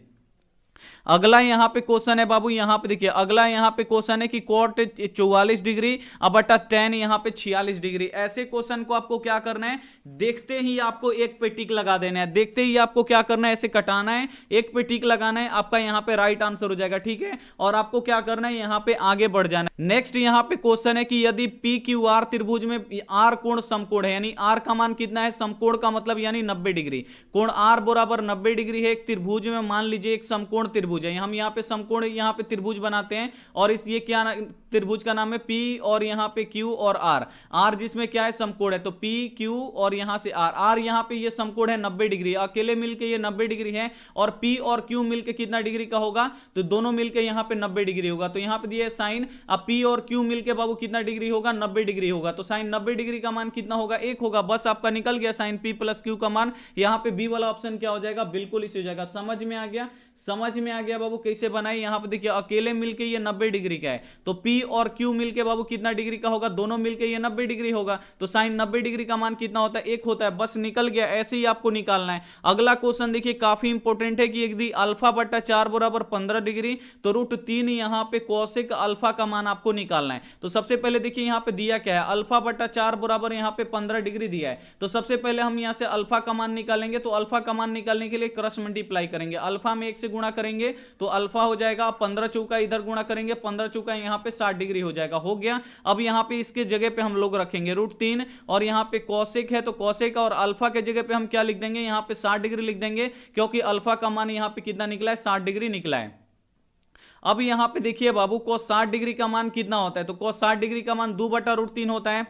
अगला यहां पे क्वेश्चन है बाबू, यहां पे देखिए अगला यहां पे क्वेश्चन है कि cot 44 डिग्री अब बटा tan यहां पे 46 डिग्री। ऐसे क्वेश्चन को आपको क्या करना है, देखते ही आपको एक पे टिक लगा देना है, देखते ही आपको क्या करना है, ऐसे कटाना है, एक पे टिक लगाना है, आपका यहां पे राइट आंसर हो जाएगा। ठीक है, और आपको क्या करना है, यहां पे आगे बढ़ जाना है। नेक्स्ट यहां पे क्वेश्चन है कि यदि PQR त्रिभुज में R कोण समकोण है, यानी R का मान कितना है, समकोण का मतलब यानी 90 डिग्री, कोण R बराबर 90 डिग्री है। एक त्रिभुज में मान लीजिए एक समकोण त्रिभुज है, हम यहाँ पे समकोण यहाँ पे त्रिभुज बनाते हैं, और इस ये क्या त्रिभुज का नाम है P, और यहाँ पे Q और R। R जिसमें क्या है, समकोण है, तो P Q और यहाँ से R। R यहाँ पे ये समकोण है 90 डिग्री, अकेले मिलके ये 90 डिग्री है, और P और Q मिलके कितना डिग्री का होगा, तो दोनों मिलके यहाँ पे 90 डिग्री होगा। तो यहाँ पे दिया है साइन, अब P और Q मिलके बाबू कितना डिग्री होगा, 90 डिग्री होगा। तो साइन 90 डिग्री का मान कितना होगा, 1 होगा। बस आपका निकल गया साइन P प्लस Q का मान। यहाँ पे B वाला ऑप्शन क्या हो जाएगा, बिल्कुल इसी हो जाएगा। समझ में आ गया, समझ में आ गया बाबू कैसे बनाए। यहां पे देखिए अकेले मिलके ये 90 डिग्री का है, तो P और Q मिलके बाबू कितना डिग्री का होगा, दोनों मिलके ये 90 डिग्री होगा। तो साइन 90 डिग्री का मान कितना होता है, 1 होता है। बस निकल गया, ऐसे ही आपको निकालना है। अगला क्वेश्चन देखिए काफी इंपॉर्टेंट है कि यदि अल्फा बटा 4 बराबर 15 डिग्री, तो √3 यहां पे कोसेक अल्फा का मान आपको निकालना है। तो सबसे पहले देखिए यहां पे दिया क्या है, अल्फा बटा 4 बराबर यहां पे 15 डिग्री दिया है। तो सबसे पहले हम यहां से अल्फा का मान निकालेंगे। तो अल्फा का मान निकालने के लिए क्रॉस मल्टीप्लाई करेंगे, अल्फा में 1 से गुणा करेंगे तो अल्फा हो जाएगा, 15 चौका इधर गुणा करेंगे, 15 चौका यहां पे 60 डिग्री हो जाएगा, हो गया। अब यहां पे इसके जगह पे हम लोग रखेंगे √3, और यहां पे कोसेक है तो कोसेक, और अल्फा के जगह पे हम क्या लिख देंगे, यहां पे 60 डिग्री लिख देंगे, क्योंकि अल्फा का मान यहां पे कितना निकला है, 60 डिग्री निकला है। अब यहां पे देखिए बाबू cos 60 डिग्री का मान कितना होता है, तो cos 60 डिग्री का मान 2/√3 होता है।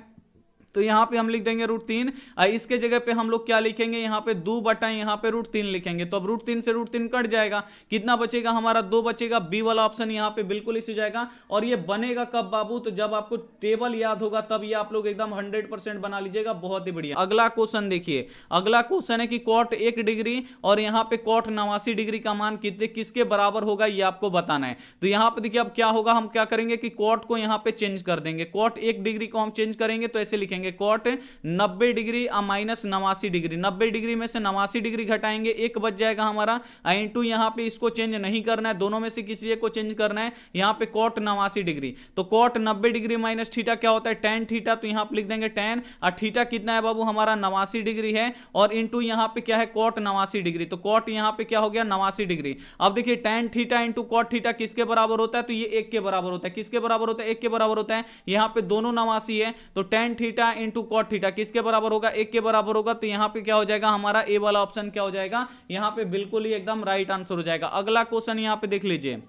तो यहां पे हम लिख देंगे √3, इसके जगह पे हम लोग क्या लिखेंगे, यहां पे 2 बटा यहां पे √3 लिखेंगे। तो अब √3 से √3 कट जाएगा, कितना बचेगा हमारा 2 बचेगा। बी वाला ऑप्शन यहां पे बिल्कुल इसी हो जाएगा। और ये बनेगा कब बाबू, तो जब आपको टेबल याद होगा तब ये आप लोग एकदम 100% बना लीजिएगा, बहुत ही बढ़िया। अगला क्वेश्चन देखिए, अगला क्वेश्चन है कि cot 1 डिग्री और यहां पे cot 89 डिग्री का मान किसके बराबर होगा, ये आपको बताना है। तो यहां पे देखिए अब क्या होगा, हम क्या करेंगे कि cot को यहां पे चेंज कर देंगे, cot 1 डिग्री को हम चेंज करेंगे तो ऐसे लिखेंगे देंगे cot 90 degree minus 89 degree, 90 degree में से 89 डिग्री घटाएंगे, एक बच जाएगा हमारा इंटू, यहां पे इसको चेंज नहीं करना है, दोनों में से किसी एक को चेंज करना है, यहां पे कॉट 89 डिग्री, तो कॉट 90 डिग्री माइनस थीटा क्या होता है टेन थीटा, तो यहां पे लिख देंगे टेन, और थीटा कितना है बाबू हमारा 89 डिग्री है, और इंटू यहां पे क्या है कॉट 89 डिग्री, तो कॉट यहां पे क्या हो गया 89 डिग्री। अब देखिए tan theta into cot theta किसके बराबर होता है, तो ये एक के बराबर होता है, किसके बराबर होता है एक के बराबर होता है, यहां पे दोनों 89 है, तो tan theta into cot theta किसके बराबर होगा एक के बराबर होगा, तो यहां पे क्या हो जाएगा हमारा ए वाला ऑप्शन क्या हो जाएगा, यहां पे बिल्कुल ही एकदम राइट आंसर हो जाएगा। अगला क्वेश्चन यहां पे देख लीजिए,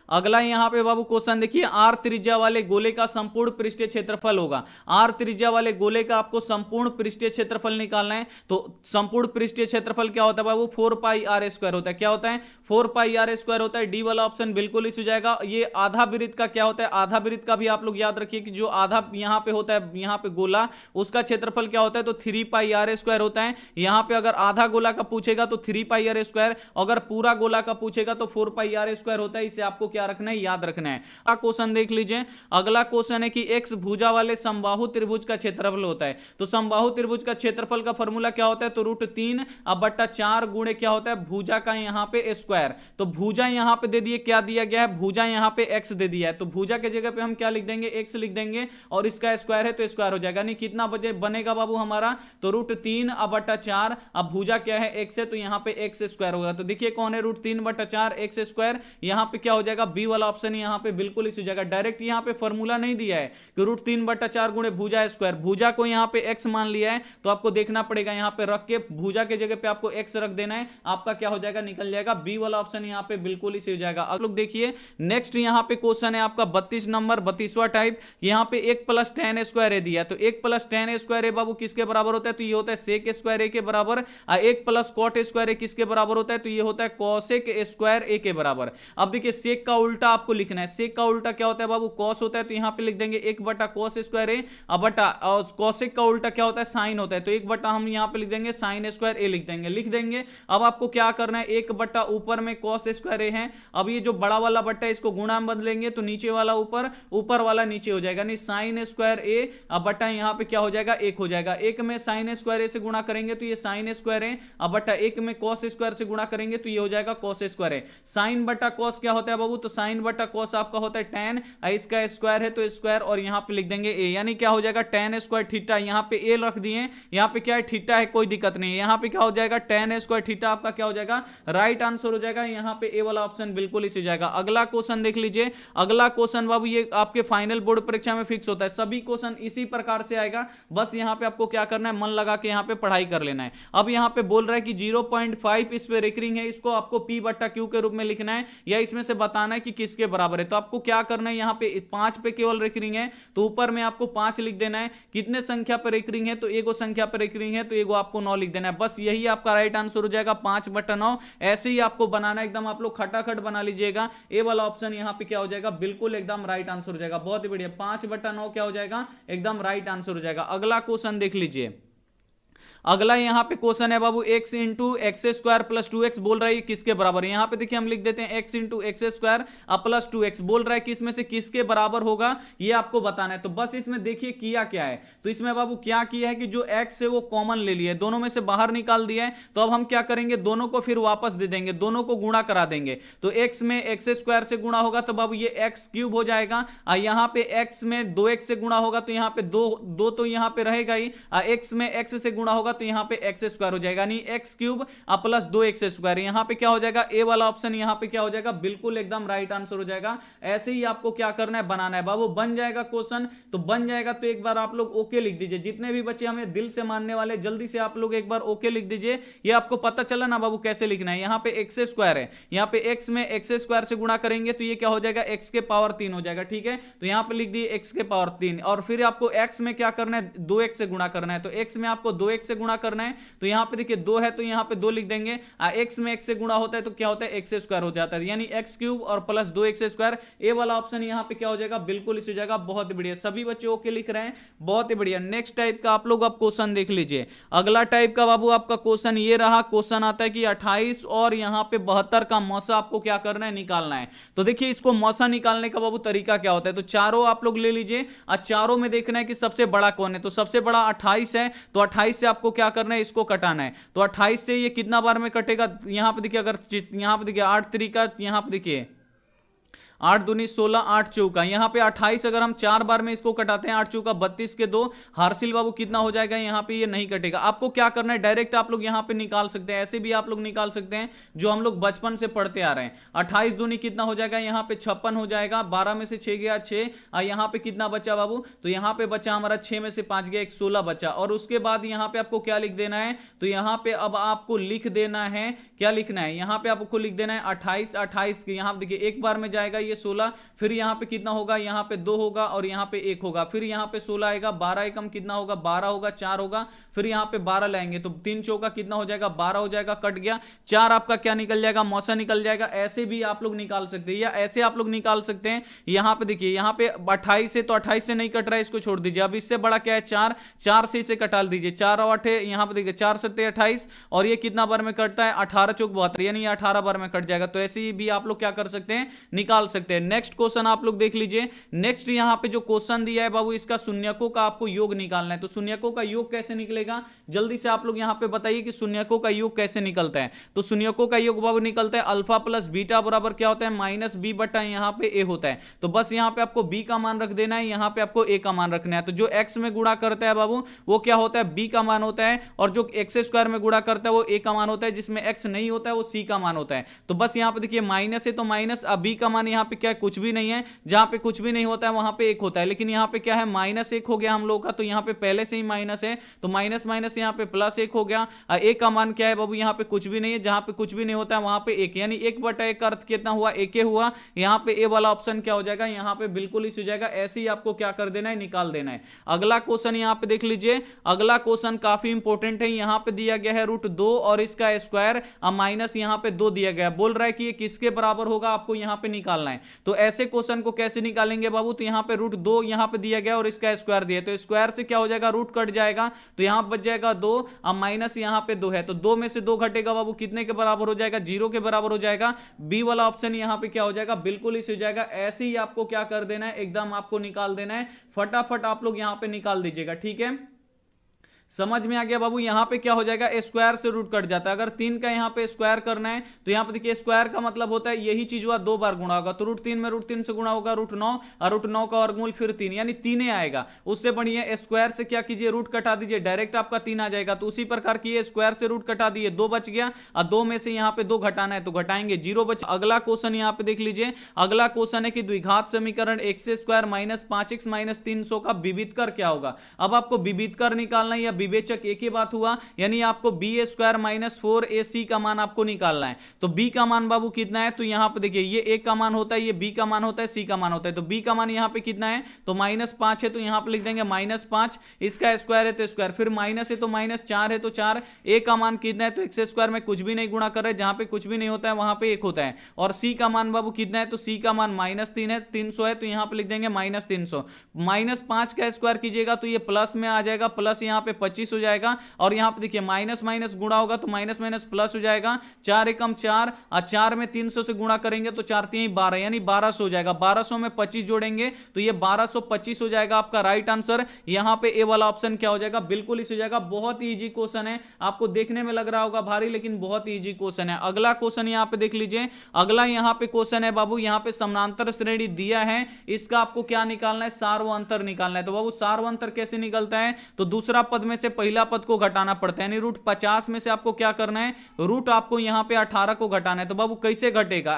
अगला यहां पे बाबू क्वेश्चन देखिए, आर त्रिज्या वाले गोले का संपूर्ण पृष्ठीय क्षेत्रफल होगा, आर त्रिज्या वाले गोले का आपको संपूर्ण पृष्ठीय क्षेत्रफल निकालना है, तो संपूर्ण पृष्ठीय क्षेत्रफल क्या होता है बाबू 4 पाई आर स्क्वायर होता है, क्या होता है 4 पाई आर स्क्वायर होता है, डी वाला ऑप्शन बिल्कुल ही हो जाएगा। ये आधा वृत्त का क्या होता है, आधा वृत्त का भी आप लोग याद रखिए कि जो आधा यहां पे होता है यहां पे गोला, उसका क्षेत्रफल क्या होता है, तो 3 पाई आर स्क्वायर होता है, यहां पे अगर आधा गोला का पूछेगा तो 3 पाई आर स्क्वायर, अगर पूरा गोला का पूछेगा तो 4 पाई आर स्क्वायर होता है, इसे आपको क्या रखना है याद रखना है। क्वेश्चन देख लीजिए, अगला क्वेश्चन है कि एक्स भुजा वाले समबाहु त्रिभुज का क्षेत्रफल होता है, तो समबाहु त्रिभुज का क्षेत्रफल का फॉर्मूला क्या होता है, तो √3 अब बट्टा 4 गुणे क्या होता है भुजा का यहां पे स्क्वायर, तो भुजा यहां पे दे दिए क्या दिया गया है, भुजा यहां पे x दे दिया है, तो भुजा के जगह पे हम क्या लिख देंगे x लिख देंगे, और इसका स्क्वायर है तो स्क्वायर हो जाएगा, नहीं कितना बनेगा बाबू हमारा, तो √3 अब बट्टा 4, अब भुजा क्या है x है तो यहां पे x स्क्वायर होगा, तो देखिए कौन है √3 बट्टा 4 x स्क्वायर, यहां पे क्या हो जाएगा बी वाला ऑप्शन यहां पे बिल्कुल इसी जगह, डायरेक्ट यहां पे फॉर्मूला नहीं दिया है कि √3 बट्टा 4 गुणे भुजा स्क्वायर, भुजा को यहां पे x मान लिया है, तो आपको देखना पड़ेगा यहां पे रख के भुजा के जगह पे आपको x रख देना है, आपका क्या हो जाएगा निकल जाएगा बी वाला ऑप्शन यहां पे बिल्कुल ही सही हो जाएगा। अब लोग देखिए नेक्स्ट यहां पे क्वेश्चन है आपका 32 नंबर 32वां टाइप, यहां पे 1 + tan स्क्वायर ए दिया, तो 1 + tan स्क्वायर ए बाबू किसके बराबर होता है, तो ये होता है sec स्क्वायर ए के बराबर, 1 + cot स्क्वायर ए किसके बराबर होता है, तो ये होता है cosec स्क्वायर ए के बराबर। अब देखिए sec का उल्टा आपको लिखना है, sec का उल्टा क्या होता है बाबू cos होता है, तो यहां पे लिख देंगे 1 बटा cos स्क्वायर ए, अब बटा cosec का उल्टा क्या होता है sin होता है, तो 1 बटा हम यहां पे लिख देंगे sin स्क्वायर ए लिख देंगे। अब आपको क्या करना है 1 बटा ऊपर में cos स्क्वायर ए है, अब ये जो बड़ा वाला बट्टा है इसको गुणा में बदलेंगे तो नीचे वाला ऊपर, ऊपर वाला नीचे हो जाएगा, नहीं sin स्क्वायर ए अब बट्टा यहां पे क्या हो जाएगा 1 हो जाएगा, 1 में sin स्क्वायर ए से गुणा करेंगे तो ये sin स्क्वायर ए, अब बट्टा 1 में cos स्क्वायर से गुणा करेंगे तो ये हो जाएगा cos स्क्वायर ए। sin बटा cos क्या होता है बाबू, तो sin बटा cos आपका होता है tan, इसका स्क्वायर है तो स्क्वायर, और यहां पे लिख देंगे a, यानी क्या हो जाएगा tan स्क्वायर थीटा, यहां पे a रख दिए, यहां पे क्या है थीटा है कोई दिक्कत नहीं है, यहां पे क्या हो जाएगा tan स्क्वायर थीटा आपका क्या हो जाएगा राइट आंसर हो जाएगा, यहां पे a वाला ऑप्शन बिल्कुल इसी जाएगा। अगला क्वेश्चन देख लीजिए, अगला क्वेश्चन बाबू ये आपके फाइनल बोर्ड परीक्षा में फिक्स होता है, सभी क्वेश्चन इसी प्रकार से आएगा, बस यहां पे आपको क्या करना है मन लगा के यहां पे पढ़ाई कर लेना है। अब यहां पे बोल रहा है कि 0.5 इस पे रेकरिंग है, इसको आपको p बट्टा q के रूप में लिखना है या इसमें से बताना है कि किसके बराबर है, तो आपको क्या करना है यहां पे 5 पे केवल रेकरिंग है तो ऊपर में आपको 5 लिख देना है, कितने संख्या पर रेकरिंग है तो एगो संख्या पर रेकरिंग है तो एगो आपको 9 लिख देना है, बस यही आपका राइट आंसर हो जाएगा 5 बटा 9। ऐसे ही आपको बनाना एकदम आप लोग खटाखट बना लीजिएगा, ए वाला ऑप्शन यहां पे क्या हो जाएगा बिल्कुल एकदम राइट आंसर हो जाएगा, बहुत ही बढ़िया 5 बटा 9 क्या हो जाएगा एकदम राइट आंसर हो जाएगा। अगला क्वेश्चन देख लीजिए, अगला यहां पे क्वेश्चन है बाबू x into x square plus 2x बोल रहा है किसके बराबर है, यहां पे देखिए हम लिख देते हैं x into x square plus 2x, बोल रहा है कि इसमें से किसके बराबर होगा ये आपको बताना है। तो बस इसमें देखिए किया क्या है, तो इसमें बाबू क्या किया है कि जो x है वो कॉमन ले लिया है, दोनों में से बाहर निकाल दिया है, तो अब हम क्या करेंगे दोनों को फिर वापस दे देंगे, दोनों को गुणा करा देंगे, तो x में एक्स स्क्वायर से गुणा होगा तो बाबू ये x क्यूब हो जाएगा, यहां पे x में 2x से गुणा होगा तो यहां पे दो तो यहां पे रहेगा ही, x में x से गुणा होगा तो यहां पे एक्स स्क्वायर हो जाएगा, नहीं x cube plus 2x square, यहां पे क्या हो जाएगा ए वाला ऑप्शन यहां पे क्या हो जाएगा बिल्कुल एकदम राइट आंसर हो जाएगा। ऐसे ही आपको क्या करना है बनाना है बाबू, बन जाएगा क्वेश्चन, तो बन जाएगा तो एक बार आप लोग ओके लिख दीजिए, जितने भी बच्चे हमें दिल से मानने वाले जल्दी से आप लोग एक बार ओके लिख दीजिए, ये आपको पता चला ना बाबू कैसे लिखना है। यहां पे एक्स स्क्वायर है, यहां पे एक्स में एक्स स्क्वायर से गुणा करेंगे तो ये क्या हो जाएगा एक्स के पावर 3 हो जाएगा, ठीक है, तो यहां पे लिख दिए एक्स के पावर 3, और फिर आपको एक्स में क्या करना है 2x से गुणा करना है, तो एक्स में आपको 2x से गुणा करना है तो यहाँ पे देखिए 2 है तो यहाँ पे 2 लिख देंगे। x में x से गुणा होता है तो क्या होता है x स्क्वायर हो जाता है, यानी x क्यूब और प्लस 2x स्क्वायर। ए वाला ऑप्शन यहाँ पे क्या हो जाएगा, बिल्कुल इस हो जाएगा। बहुत ही बढ़िया, सभी बच्चे ओके लिख रहे हैं, बहुत ही बढ़िया। नेक्स्ट टाइप का आप लोग अब क्वेश्चन देख लीजिए। अगला टाइप का बाबू आपका क्वेश्चन ये रहा। क्वेश्चन आता है कि 28 और यहाँ पे 72 का मौसा आपको क्या करना है, निकालना है। तो देखिए इसको मौसा निकालने का बाबू तरीका क्या होता है, तो चारों आप लोग ले लीजिए और चारों में देखना है कि सबसे बड़ा कौन है। तो सबसे बड़ा 28 है, तो 28 से आपको क्या करना है, इसको कटाना है। तो 28 से ये कितना बार में कटेगा, यहां पे देखिए, अगर यहां पे देखिए 8 तरीका, यहां पे देखिए 8 दूनी 16, 8 चौका, यहाँ पे 28 अगर हम 4 बार में इसको कटाते हैं, 8 चौका 32 के 2, हार्सिल बाबू कितना हो जाएगा, यहाँ पे ये नहीं कटेगा। आपको क्या करना है, डायरेक्ट आप लोग यहाँ पे निकाल सकते हैं, ऐसे भी आप लोग निकाल सकते हैं जो हम लोग बचपन से पढ़ते आ रहे हैं। 28 दूनी कितना हो जाएगा, यहाँ पे 56 हो जाएगा, 12 में से 6 गया 6, और यहाँ पे कितना बचा बाबू, तो यहाँ पे बचा हमारा 6 में से 5 गया 1, 16 बचा। और उसके बाद यहाँ पे आपको क्या लिख देना है, तो यहाँ पे अब आपको लिख देना है, क्या लिखना है, यहाँ पे आपको लिख देना है 28, 28 यहाँ देखिए एक बार में जाएगा ये 16, फिर यहाँ पे कितना होगा, यहाँ पे 2 होगा और यहाँ पे 1 होगा, फिर यहाँ पे 16 आएगा, 12 एकम कितना होगा, 12 होगा, 4 होगा, फिर यहाँ पे 12 लाएंगे तो 3 चौका कितना हो जाएगा, 12 हो जाएगा, कट गया 4, आपका क्या निकल जाएगा, मौसा निकल जाएगा। ऐसे भी आप लोग निकाल सकते हैं या ऐसे आप लोग निकाल सकते हैं। यहाँ पे देखिए, यहाँ पे 28 है तो 28 से नहीं कट रहा है, इसको छोड़ दीजिए। अब इससे बड़ा क्या है 4, 4 से इसे कटा दीजिए, 4 और 8 है, यहाँ पे देखिए 4 7 28, और ये कितना बार में कटता है, 18 चौक 72, यानी 18 बार में कट जाएगा। तो ऐसे ही भी आप लोग क्या कर सकते हैं, निकाल सकते हैं। नेक्स्ट क्वेश्चन आप लोग देख लीजिए। नेक्स्ट यहाँ पे जो क्वेश्चन दिया है बाबू, इसका शून्यकों का आपको योग निकालना है। तो शून्यकों का योग कैसे निकलेगा, जल्दी से आप लोग यहाँ पे बताइए कि शून्यकों का योग कैसे निकलता है। तो शून्यकों का योग बाबू निकलता है अल्फा प्लस बीटा बराबर क्या होता है, माइनस बी बटा यहाँ पे ए होता है। तो बस यहाँ पे आपको बी का मान रख देना है, यहाँ पे आपको ए का मान रखना है। तो जो एक्स में गुणा करता है बाबू वो क्या होता है, बी का मान होता है, और जो एक्स स्क्वायर में गुणा करता है वो ए का मान होता है, जिसमें एक्स नहीं होता है वो सी का मान होता है। तो बस यहाँ पे देखिए माइनस है तो माइनस, अब बी का मान यहाँ पे क्या है, कुछ भी नहीं है, जहां पे कुछ भी नहीं होता है वहां पे 1 होता है, लेकिन यहाँ पे क्या है, -1 हो गया हम लोग का, तो यहाँ पे पहले से ही माइनस है, तो माइनस माइनस यहाँ पे +1 हो गया। ए का मान क्या है बाबू, यहाँ पे कुछ भी नहीं है, जहां पे कुछ भी नहीं होता है वहां पे 1, यानी 1/1 का अर्थ कितना हुआ, 1 हुआ। यहाँ पे ए वाला ऑप्शन क्या हो जाएगा, यहाँ पे बिल्कुल इस हो जाएगा। ऐसे ही आपको क्या कर देना है, निकाल देना है। अगला क्वेश्चन यहाँ पे देख लीजिए। अगला क्वेश्चन काफी इंपॉर्टेंट है। यहाँ पे दिया गया है √2 और इसका स्क्वायर माइनस यहाँ पे 2 दिया गया, बोल रहा है कि ये किसके बराबर होगा, आपको यहाँ पे निकालना है। तो ऐसे क्वेश्चन को कैसे निकालेंगे बाबू, तो यहाँ पे √2 यहाँ पे दिया गया और इसका स्क्वायर दिया, तो स्क्वायर से क्या हो जाएगा, रूट कट जाएगा, तो यहाँ बच जाएगा 2, अब माइनस यहाँ पे 2 है, तो 2 में से 2 घटेगा बाबू, कितने के बराबर हो जाएगा, 0 के बराबर हो जाएगा। बी वाला ऑप्शन यहाँ पे क्या हो जाएगा, बिल्कुल इस हो जाएगा। ऐसे ही आपको क्या कर देना है, एकदम आपको निकाल देना है, फटाफट आप लोग यहाँ पे निकाल दीजिएगा, ठीक है। समझ में आ गया बाबू। यहां पे क्या हो जाएगा, स्क्वायर से रूट कट जाता है। अगर 3 का यहां पे स्क्वायर करना है तो यहां पे देखिए स्क्वायर का मतलब होता है यही चीज हुआ 2 बार गुणा होगा, तो √3 में √3 से गुणा होगा √9, और √9 का वर्गमूल फिर 3, यानी 3 आएगा। उससे बढ़िया स्क्वायर से क्या कीजिए, रूट कटा दीजिए, डायरेक्ट आपका 3 आ जाएगा। तो उसी प्रकार की स्क्वायर से रूट कटा दिए, 2 बच गया, और 2 में से यहाँ पे 2 घटाना है तो घटाएंगे, 0 बच। अगला क्वेश्चन यहाँ पे देख लीजिए। अगला क्वेश्चन है कि द्विघात समीकरण x² - 5x - 300 का विविधकर क्या होगा। अब आपको विविधकर निकालना है या विवेचक, एक ही बात हुआ, यानी आपको b² - 4ac का मान आपको निकालना है। तो b का मान बाबू कितना है, तो यहां पे देखिए ये a का मान होता है, ये b का मान होता है, c का मान होता है। तो b का मान यहां पे कितना है, तो -5 है, तो यहां पे लिख देंगे -5, इसका स्क्वायर है तो स्क्वायर, फिर माइनस है तो -4 है तो 4, a का मान कितना है, तो x² में कुछ भी नहीं गुणा कर रहे, जहां पे कुछ भी नहीं होता है वहां पे 1 होता है। और c का मान बाबू कितना है, तो c का मान -3 है, 300 है, तो यहां पे लिख देंगे -300। -5 का स्क्वायर कीजिएगा तो ये प्लस में आ जाएगा, प्लस यहां पे 25 हो जाएगा, और यहां पे देखिए माइनस माइनस गुणा होगा तो माइनस माइनस प्लस हो जाएगा, 4 एकम 4, और 4 में 300 से गुणा करेंगे तो 4 3 12, यानी 1200 हो जाएगा। 1200 में 25 जोड़ेंगे तो ये 1225 हो जाएगा आपका राइट आंसर। यहां पे ए वाला ऑप्शन क्या हो जाएगा, बिल्कुल इस हो जाएगा। बहुत ही इजी क्वेश्चन है, आपको देखने में लग रहा होगा भारी, लेकिन बहुत ही इजी क्वेश्चन है। अगला क्वेश्चन यहां पे देख लीजिए। अगला यहां पे क्वेश्चन है बाबू, यहां पे समानांतर श्रेणी दिया है, इसका आपको क्या निकालना है, सार्वअंतर निकालना है। तो बाबू सार्वअंतर कैसे निकलता है, तो दूसरा पद में से पहला पद को घटाना पड़ता है, यानी √50 में से आपको क्या करना है, रूट आपको यहां पे 18 को घटाना है। तो बाबू कैसे घटेगा,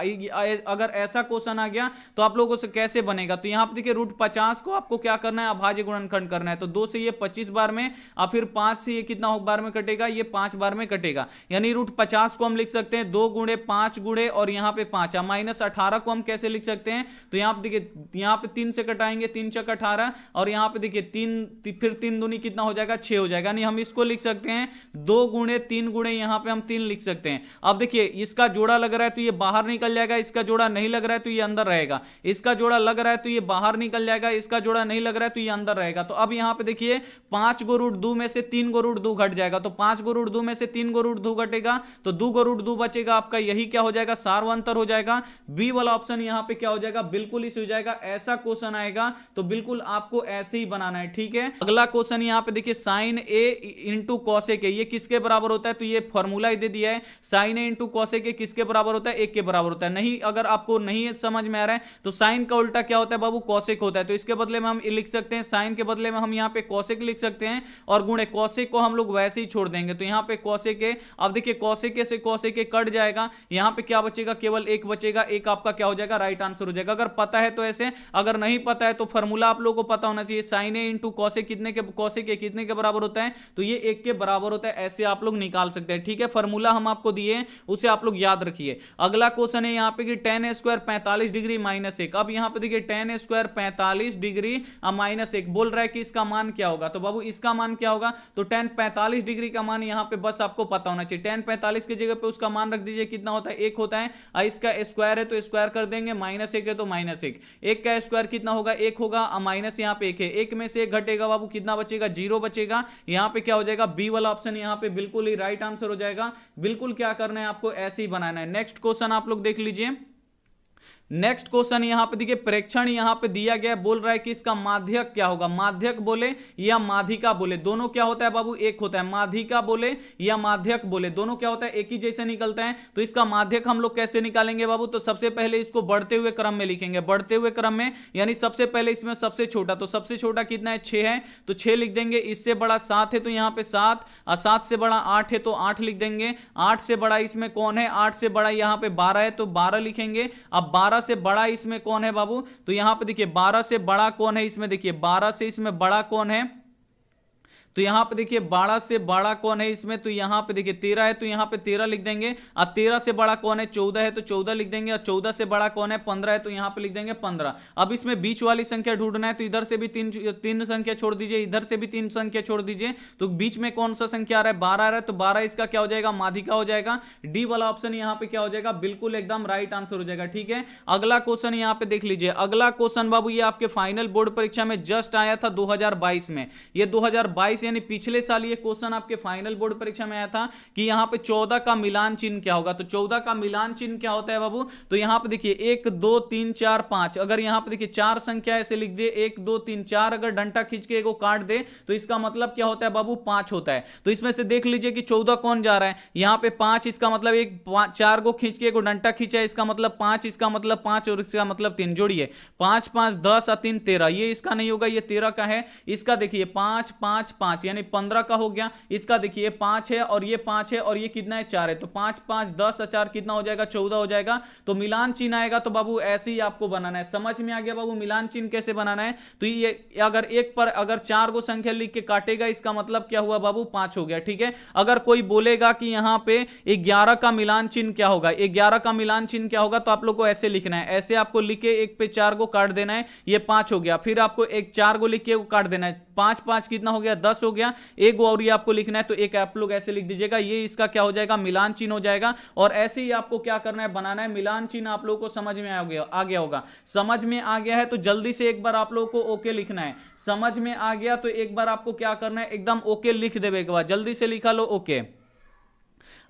अगर ऐसा क्वेश्चन आ गया तो आप लोगों से कैसे बनेगा, तो यहां पे देखिए √50 को आपको क्या करना है, अभाज्य गुणनखंड करना है। तो 2 से ये 25 बार में, और फिर 5 से ये कितना बार में कटेगा, ये 5 बार में कटेगा, यानी √50 को हम लिख सकते हैं 2 गुणे 5 गुणे और यहां पे 5, -18 को हम कैसे लिख सकते हैं, तो यहां पे देखिए यहां पे 3 से कटाएंगे, 3 × 18, और यहां पे देखिए 3 फिर 3 दूनी कितना हो जाएगा, 6 हो जाएगा, नहीं हम इसको लिख सकते हैं 2 गुणे 3 गुणे यहां पे हम 3 लिख सकते हैं। अब देखिए इसका जोड़ा लग रहा है तो ये बाहर निकल जाएगा, इसका जोड़ा नहीं लग रहा है तो ये अंदर रहेगा, इसका जोड़ा लग रहा है तो ये बाहर निकल जाएगा, इसका जोड़ा नहीं लग रहा है तो ये अंदर रहेगा। तो अब यहां पे देखिए 5 गो रूट 2 में से 3 गो रूट 2 घट जाएगा, तो 5 गो रूट 2 में से 3 गो रूट 2 घटेगा तो 2 गो रूट 2 बचेगा आपका, यही क्या हो जाएगा सार्वंतर हो जाएगा। बी वाला ऑप्शन यहां पे क्या हो जाएगा, बिल्कुल इसी हो जाएगा। ऐसा क्वेश्चन आएगा तो बिल्कुल आपको ऐसे ही बनाना है, ठीक है। अगला क्वेश्चन यहां पे देखिए sine a into cosec a, ये किसके बराबर होता है, तो ये फॉर्मूला दे दिया है, sine a into cosec a किसके बराबर होता है, 1 के बराबर होता है। नहीं अगर आपको नहीं समझ में आ रहा है तो साइन का उल्टा क्या होता है बाबू, कॉसेक होता है, तो इसके बदले में हम लिख सकते हैं, साइन के बदले में हम यहां पे कॉसेक लिख सकते हैं, और गुणे कॉसेक को हम लोग वैसे ही छोड़ देंगे, तो यहां पे कॉसेक ए, अब देखिए कॉसेक ए से कॉसेक ए कट जाएगा, यहां पे क्या बचेगा, केवल 1 बचेगा, 1 आपका क्या हो जाएगा, राइट आंसर हो जाएगा। अगर पता है तो ऐसे, अगर नहीं पता है तो फॉर्मूला आप लोगों को पता होना चाहिए, साइन ए इंटू कॉसेक कितने के, कॉसेक ए कितने के बराबर होता है, तो ये 1 के बराबर होता है, ऐसे आप लोग निकाल सकते हैं, ठीक है। फॉर्मूला हम आपको दिए उसे आप लोग याद रखिए। अगला क्वेश्चन है यहां पे कि tan स्क्वायर 45 डिग्री माइनस 1। अब यहां पे देखिए tan स्क्वायर 45 डिग्री माइनस 1 बोल रहा है कि इसका मान क्या होगा, तो बाबू इसका मान क्या होगा, तो tan 45 डिग्री का मान यहां पे बस आपको पता होना चाहिए, tan 45 की जगह पे उसका मान रख दीजिए, कितना होता है 1 होता है, इसका स्क्वायर है तो स्क्वायर कर देंगे, माइनस 1 है तो माइनस 1, 1 का स्क्वायर कितना होगा 1 होगा, माइनस यहां पे 1 है, 1 में से 1 घटेगा बाबू, कितना बचेगा 0 बचेगा। यहां पे क्या हो जाएगा, बी वाला ऑप्शन यहां पे बिल्कुल ही राइट आंसर हो जाएगा। बिल्कुल क्या करना है आपको, ऐसे ही बनाना है। नेक्स्ट क्वेश्चन आप लोग देख लीजिए। नेक्स्ट क्वेश्चन यहां पे देखिए प्रेक्षण यहां पे दिया गया, बोल रहा है कि इसका माध्यक क्या होगा, माध्यक बोले या माध्यिका बोले, दोनों क्या होता है बाबू, एक होता है, माध्यिका बोले या माध्यक बोले दोनों क्या होता है, एक ही जैसे निकलता है। तो इसका माध्यक हम लोग कैसे निकालेंगे बाबू, तो सबसे पहले इसको बढ़ते हुए क्रम में लिखेंगे, बढ़ते हुए क्रम में, यानी सबसे पहले इसमें सबसे छोटा, तो सबसे छोटा कितना है 6 है तो 6 लिख देंगे, इससे बड़ा 7 है तो यहां पे 7, और 7 से बड़ा 8 है तो 8 लिख देंगे, 8 से बड़ा इसमें कौन है, 8 से बड़ा यहां पे 12 है तो 12 लिखेंगे। अब 12 से बड़ा इसमें कौन है बाबू, तो यहां पे देखिए 12 से बड़ा कौन है इसमें, देखिए 12 से इसमें बड़ा कौन है, तो यहां पे देखिए 12 से बड़ा कौन है इसमें, तो यहां पे देखिए 13 है तो यहां पे 13 लिख देंगे, और 13 से बड़ा कौन है 14 है तो 14 लिख देंगे, और 14 से बड़ा कौन है 15 है तो यहां पे लिख देंगे 15। अब इसमें बीच वाली संख्या ढूंढना है तो इधर से भी तीन संख्या छोड़ दीजिए, इधर से भी 3 संख्या छोड़ दीजिए, तो बीच में कौन सा संख्या आ रहा है 12 आ रहा है, तो 12 इसका क्या हो जाएगा, माध्यिका हो जाएगा। डी वाला ऑप्शन यहां पे क्या हो जाएगा, बिल्कुल एकदम राइट आंसर हो जाएगा, ठीक है। अगला क्वेश्चन यहां पे देख लीजिए, अगला क्वेश्चन बाबू ये आपके फाइनल बोर्ड परीक्षा में जस्ट आया था 2022 में, ये 2022 यानी पिछले साल ये क्वेश्चन आपके फाइनल बोर्ड परीक्षा में आया था कि यहां पे 14 का मिलान चिन्ह क्या होगा, तो 14 का मिलान चिन्ह क्या होता है बाबू, तो यहां पे देखिए 1 2 3 4 5, अगर यहां पे देखिए 4 संख्या ऐसे लिख दे 1 2 3 4, अगर डंडा खींच के एगो काट दे तो इसका मतलब क्या होता है बाबू 5 होता है। तो इसमें से देख लीजिए कि 14 कौन जा रहा है, यहां पे 5, इसका मतलब एक 4 को खींच के एगो डंडा खींचा है, इसका मतलब 5, इसका मतलब 5 और इसका मतलब 3, जोड़िए 5 5 10 और 3 13, ये इसका नहीं होगा, ये 13 का है, इसका देखिए 5 5 5 यानी 15 का हो गया, इसका देखिए 5 है और ये 5 है और ये कितना है 4 है, तो 5 5 10 और 4 कितना हो जाएगा 14 हो जाएगा। तो मिलान चिन्ह आएगा, तो बाबू ऐसे ही आपको बनाना है, समझ में आ गया बाबू मिलान चिन्ह कैसे बनाना है। तो ये अगर एक पर अगर 4 को संख्या लिख के काटेगा इसका मतलब क्या हुआ बाबू 5 हो गया, ठीक है। अगर कोई बोलेगा कि यहां पे 11 का मिलान चिन्ह क्या होगा, 11 का मिलान चिन्ह क्या होगा, तो आप लोग को ऐसे लिखना है, ऐसे आपको लिख के 1 पे 4 को काट देना है, ये 5 हो गया, फिर आपको 4 को लिख के काट देना है, 5 5 कितना हो गया 10 हो गया, एक और ये आपको लिखना है, तो एक आप लोग ऐसे लिख दीजिएगा, ये इसका क्या हो जाएगा मिलान चिन्ह हो जाएगा। और ऐसे ही आपको क्या करना है बनाना है मिलान चिन्ह, आप लोगों को समझ में आ गया होगा। समझ में आ गया है तो जल्दी से एक बार आप लोगों को ओके लिखना है, समझ में आ गया तो एक बार आपको क्या करना है एकदम ओके लिख देवे, एक बार जल्दी से लिखा लो ओके।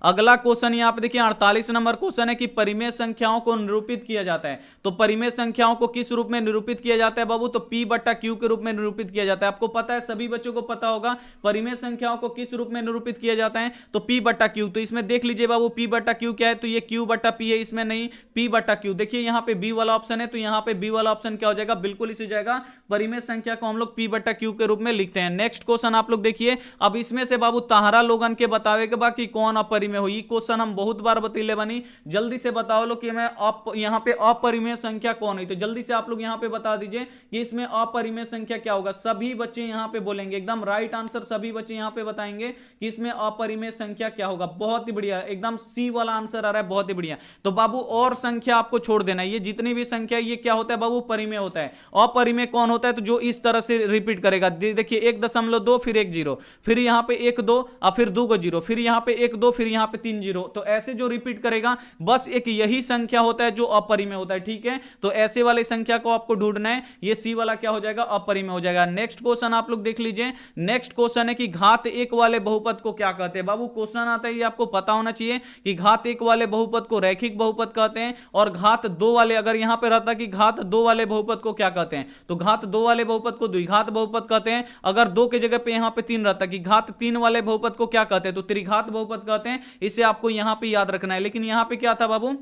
अगला क्वेश्चन यहां पे देखिए 48 नंबर क्वेश्चन है कि परिमेय संख्याओं को निरूपित किया जाता है, तो परिमेय संख्याओं को किस रूप में निरूपित किया जाता है बाबू, तो P बट्टा Q के रूप में निरूपित किया जाता है। आपको पता है, सभी बच्चों को पता होगा परिमेय संख्याओं को किस रूप में निरूपित किया जाता है, तो P बट्टा Q। तो इसमें देख लीजिए बाबू P बट्टा Q क्या है, तो ये Q बट्टा P है, इसमें नहीं P बट्टा Q। देखिए यहाँ पे B वाला ऑप्शन है, तो यहाँ पे B वाला ऑप्शन क्या हो जाएगा, बिल्कुल इसी जाएगा, परिमेय संख्या को हम लोग P बट्टा Q के रूप में लिखते हैं। नेक्स्ट क्वेश्चन आप लोग देखिए, अब इसमें से बाबू ताहरा लोगन के बतावे के बाकी कौन अपरिमेय अपरिमेय हो। ये क्वेश्चन हम बहुत बार बतैले बनी। जल्दी से बताओ लो कि मैं यहाँ पे अपरिमेय संख्या कौन है, तो जल्दी से आप लोग यहाँ पे बता दीजिए कि इसमें अपरिमेय संख्या क्या होगा। सभी बच्चे यहाँ पे बोलेंगे, एकदम राइट आंसर सभी बच्चे यहाँ पे बताएंगे कि इसमें अपरिमेय संख्या क्या होगा। बहुत ही बढ़िया, एकदम सी वाला आंसर आ रहा है, बहुत ही बढ़िया। तो बाबू और संख्या आपको छोड़ देना, ये जितनी भी संख्या ये क्या होता है बाबू, परिमेय होता है। अपरिमेय कौन होता है, तो जो इस तरह से रिपीट करेगा, देखिए 1.2 फिर 1 0, फिर यहाँ पे 1 2 और फिर 2 0, फिर यहाँ पे 1 2, फिर यहाँ पे 3 0, तो ऐसे जो रिपीट करेगा बस एक यही संख्या होता है जो अपरिमेय होता है। ठीक है, तो ऐसे वाले संख्या को आपको ढूंढना है। ये सी वाला क्या हो जाएगा, अपरिमेय हो जाएगा। नेक्स्ट क्वेश्चन आप लोग देख लीजिए। नेक्स्ट क्वेश्चन है कि घात 1 वाले बहुपद को क्या कहते हैं। बाबू क्वेश्चन आता है, ये आपको पता होना चाहिए कि घात 1 वाले बहुपद को रैखिक बहुपद कहते हैं, और घात 2 वाले, अगर यहां पे रहता कि घात 2 वाले बहुपद को क्या कहते हैं, तो घात 2 वाले बहुपद को द्विघात बहुपद कहते हैं। अगर 2 के जगह पे यहां पे 3 रहता कि घात 3 वाले बहुपद को क्या कहते हैं, तो त्रिघात बहुपद कहते हैं। इसे आपको यहां पे याद रखना है। लेकिन यहां पे क्या था बाबू,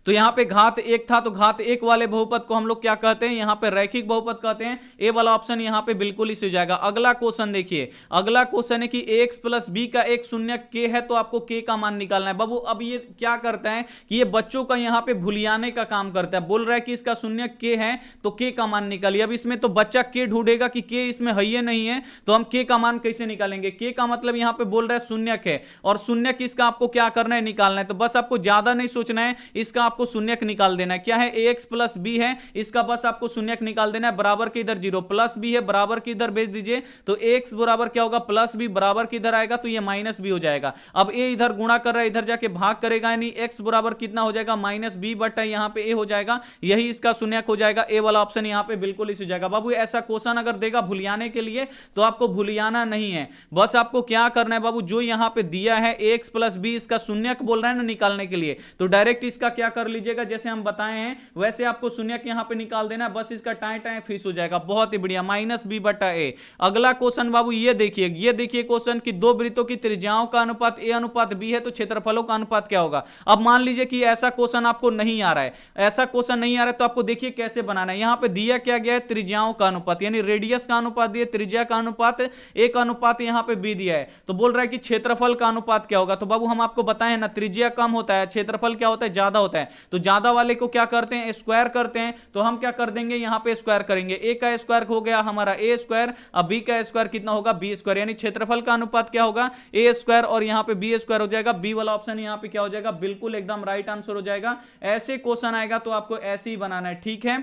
तो यहां पे घात 1 था, तो घात 1 वाले बहुपद को हम लोग क्या कहते हैं, यहां पे रैखिक बहुपद कहते हैं। ए वाला ऑप्शन यहां पे बिल्कुल ही हो जाएगा। अगला क्वेश्चन देखिए, अगला क्वेश्चन है कि ax प्लस बी का एक शून्य k है, तो आपको k का मान निकालना है। बाबू अब ये क्या करता है कि ये बच्चों का यहां पे भुलियाने का काम करता है। बोल रहा है कि इसका शून्य k है तो k का मान निकालिए। अब इसमें तो बच्चा k ढूंढेगा कि k इसमें है या नहीं है, तो हम k का मान कैसे निकालेंगे। k का मतलब यहां पे बोल रहा है शून्यक है, और शून्यक इसका आपको क्या करना है, निकालना है। तो बस आपको ज्यादा नहीं सोचना है, इसका आपको शून्यक निकाल देना है। क्या है, ax प्लस बी है, इसका बस आपको शून्यक निकाल देना है। बराबर के इधर 0, प्लस बी है, बराबर के इधर भेज दीजिए, तो ax बराबर क्या होगा, प्लस बी, बराबर के इधर आएगा तो ये माइनस बी हो जाएगा। अब a इधर गुणा कर रहा है, इधर जाके भाग करेगा, यानी x बराबर कितना हो जाएगा, माइनस बी बटा यहां पे a हो जाएगा, यही इसका शून्यक हो जाएगा। a वाला ऑप्शन यहां पे बिल्कुल इस हो जाएगा। बाबू ऐसा क्वेश्चन अगर देगा भुलियाने के लिए, तो आपको भुलियाना नहीं है, बस आपको क्या करना है बाबू, जो यहां पे दिया है ax प्लस बी, इसका शून्यक बोल रहा है ना निकालने के लिए, तो डायरेक्ट इसका क्या कर लीजिएगा, जैसे हम बताए हैं वैसे आपको शून्यक यहां पे निकाल देना, बस इसका टाए टाए फिक्स हो जाएगा। बहुत ही बढ़िया, माइनस बी बटा ए। अगला क्वेश्चन बाबू ये देखिए क्वेश्चन कि दो वृत्तों की त्रिज्याओं का अनुपात ए अनुपात बी है, तो क्षेत्रफलों का अनुपात क्या होगा। अब मान लीजिए कि ऐसा क्वेश्चन आपको नहीं आ रहा है, ऐसा क्वेश्चन नहीं आ रहा है, तो आपको देखिए कैसे बनाना है। यहां पे दिया क्या गया है, त्रिज्याओं का अनुपात, यानी रेडियस का अनुपात दिया, त्रिज्या का अनुपात, एक अनुपात यहां पे बी दिया है, तो बोल रहा है कि क्षेत्रफल का अनुपात क्या होगा। तो बाबू हम आपको बताएं ना, त्रिज्या कम होता है, क्षेत्रफल क्या होता है, ज्यादा होता है, तो ज्यादा वाले को क्या करते हैं, स्क्वायर करते हैं। तो हम क्या कर देंगे, यहां पे स्क्वायर करेंगे, ए का स्क्वायर हो गया हमारा ए स्क्वायर, अब बी का स्क्वायर कितना होगा, बी स्क्वायर, यानी क्षेत्रफल का अनुपात क्या होगा, ए स्क्वायर, और यहां पे बी स्क्वायर हो जाएगा। बी वाला ऑप्शन यहां पे क्या हो जाएगा, बिल्कुल एकदम राइट आंसर हो जाएगा। ऐसे क्वेश्चन आएगा तो आपको ऐसे ही बनाना है, ठीक है।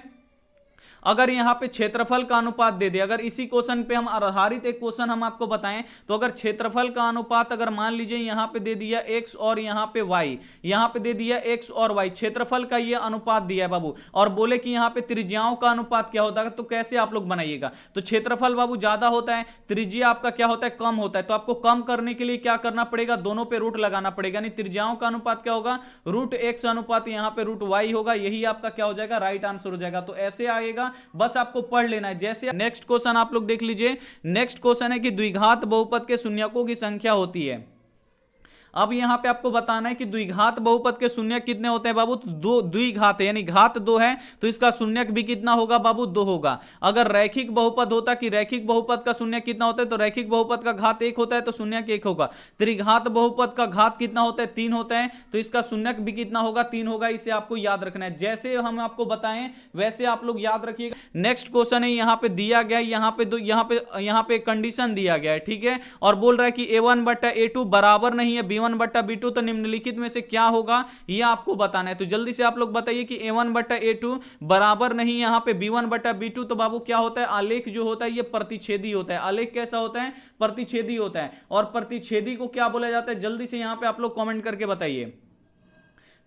अगर यहां पे क्षेत्रफल का अनुपात दे दे, अगर इसी क्वेश्चन पे हम आधारित एक क्वेश्चन हम आपको बताएं, तो अगर क्षेत्रफल का अनुपात अगर मान लीजिए यहां पे दे दिया x और यहां पे y, यहां पे दे दिया x और y, क्षेत्रफल का ये अनुपात दिया है बाबू, और बोले कि यहां पे त्रिज्याओं का अनुपात क्या होता है, तो कैसे आप लोग बनाइएगा। तो क्षेत्रफल बाबू ज्यादा होता है, त्रिज्या आपका क्या होता है, कम होता है, तो आपको कम करने के लिए क्या करना पड़ेगा, दोनों पे रूट लगाना पड़ेगा, यानी त्रिज्याओं का अनुपात क्या होगा, रूट x अनुपात यहां पे रूट y होगा, यही आपका क्या हो जाएगा, राइट आंसर हो जाएगा। तो ऐसे आएगा, बस आपको पढ़ लेना है। जैसे नेक्स्ट क्वेश्चन आप लोग देख लीजिए। नेक्स्ट क्वेश्चन है कि द्विघात बहुपद के शून्यकों की संख्या होती है। अब यहां पे आपको बताना है कि द्विघात बहुपद के शून्यक कितने होते हैं बाबू, तो दो द्विघात है, यानी घात 2 है, तो इसका शून्यक भी कितना होगा बाबू, 2 होगा। अगर रैखिक बहुपद होता कि रैखिक बहुपद का शून्यक कितना होता है, तो रैखिक बहुपद का घात 1 होता है, तो शून्यक 1 होगा। त्रिघात बहुपद का घात कितना होता है, 3 होता है, तो इसका शून्यक भी कितना होगा, 3 होगा। इसे आपको याद रखना है, जैसे हम आपको बताएं वैसे आप लोग याद रखिएगा। नेक्स्ट क्वेश्चन है, यहां पे दिया गया, यहां पे कंडीशन दिया गया है, ठीक है, और बोल रहा है कि a1 बटा a2 बराबर नहीं है b1 बटा b2, तो निम्नलिखित में से क्या होगा, यह आपको बताना है। तो जल्दी से आप लोग बताइए कि a1 बटा a2 बराबर नहीं, यहां पे b1 बटा b2, तो बाबू क्या होता है, आलेख जो होता है ये प्रतिच्छेदी होता है। आलेख कैसा होता है, प्रतिच्छेदी होता है, और प्रतिच्छेदी को क्या बोला जाता है, जल्दी से यहां पे आप लोग कमेंट करके बताइए।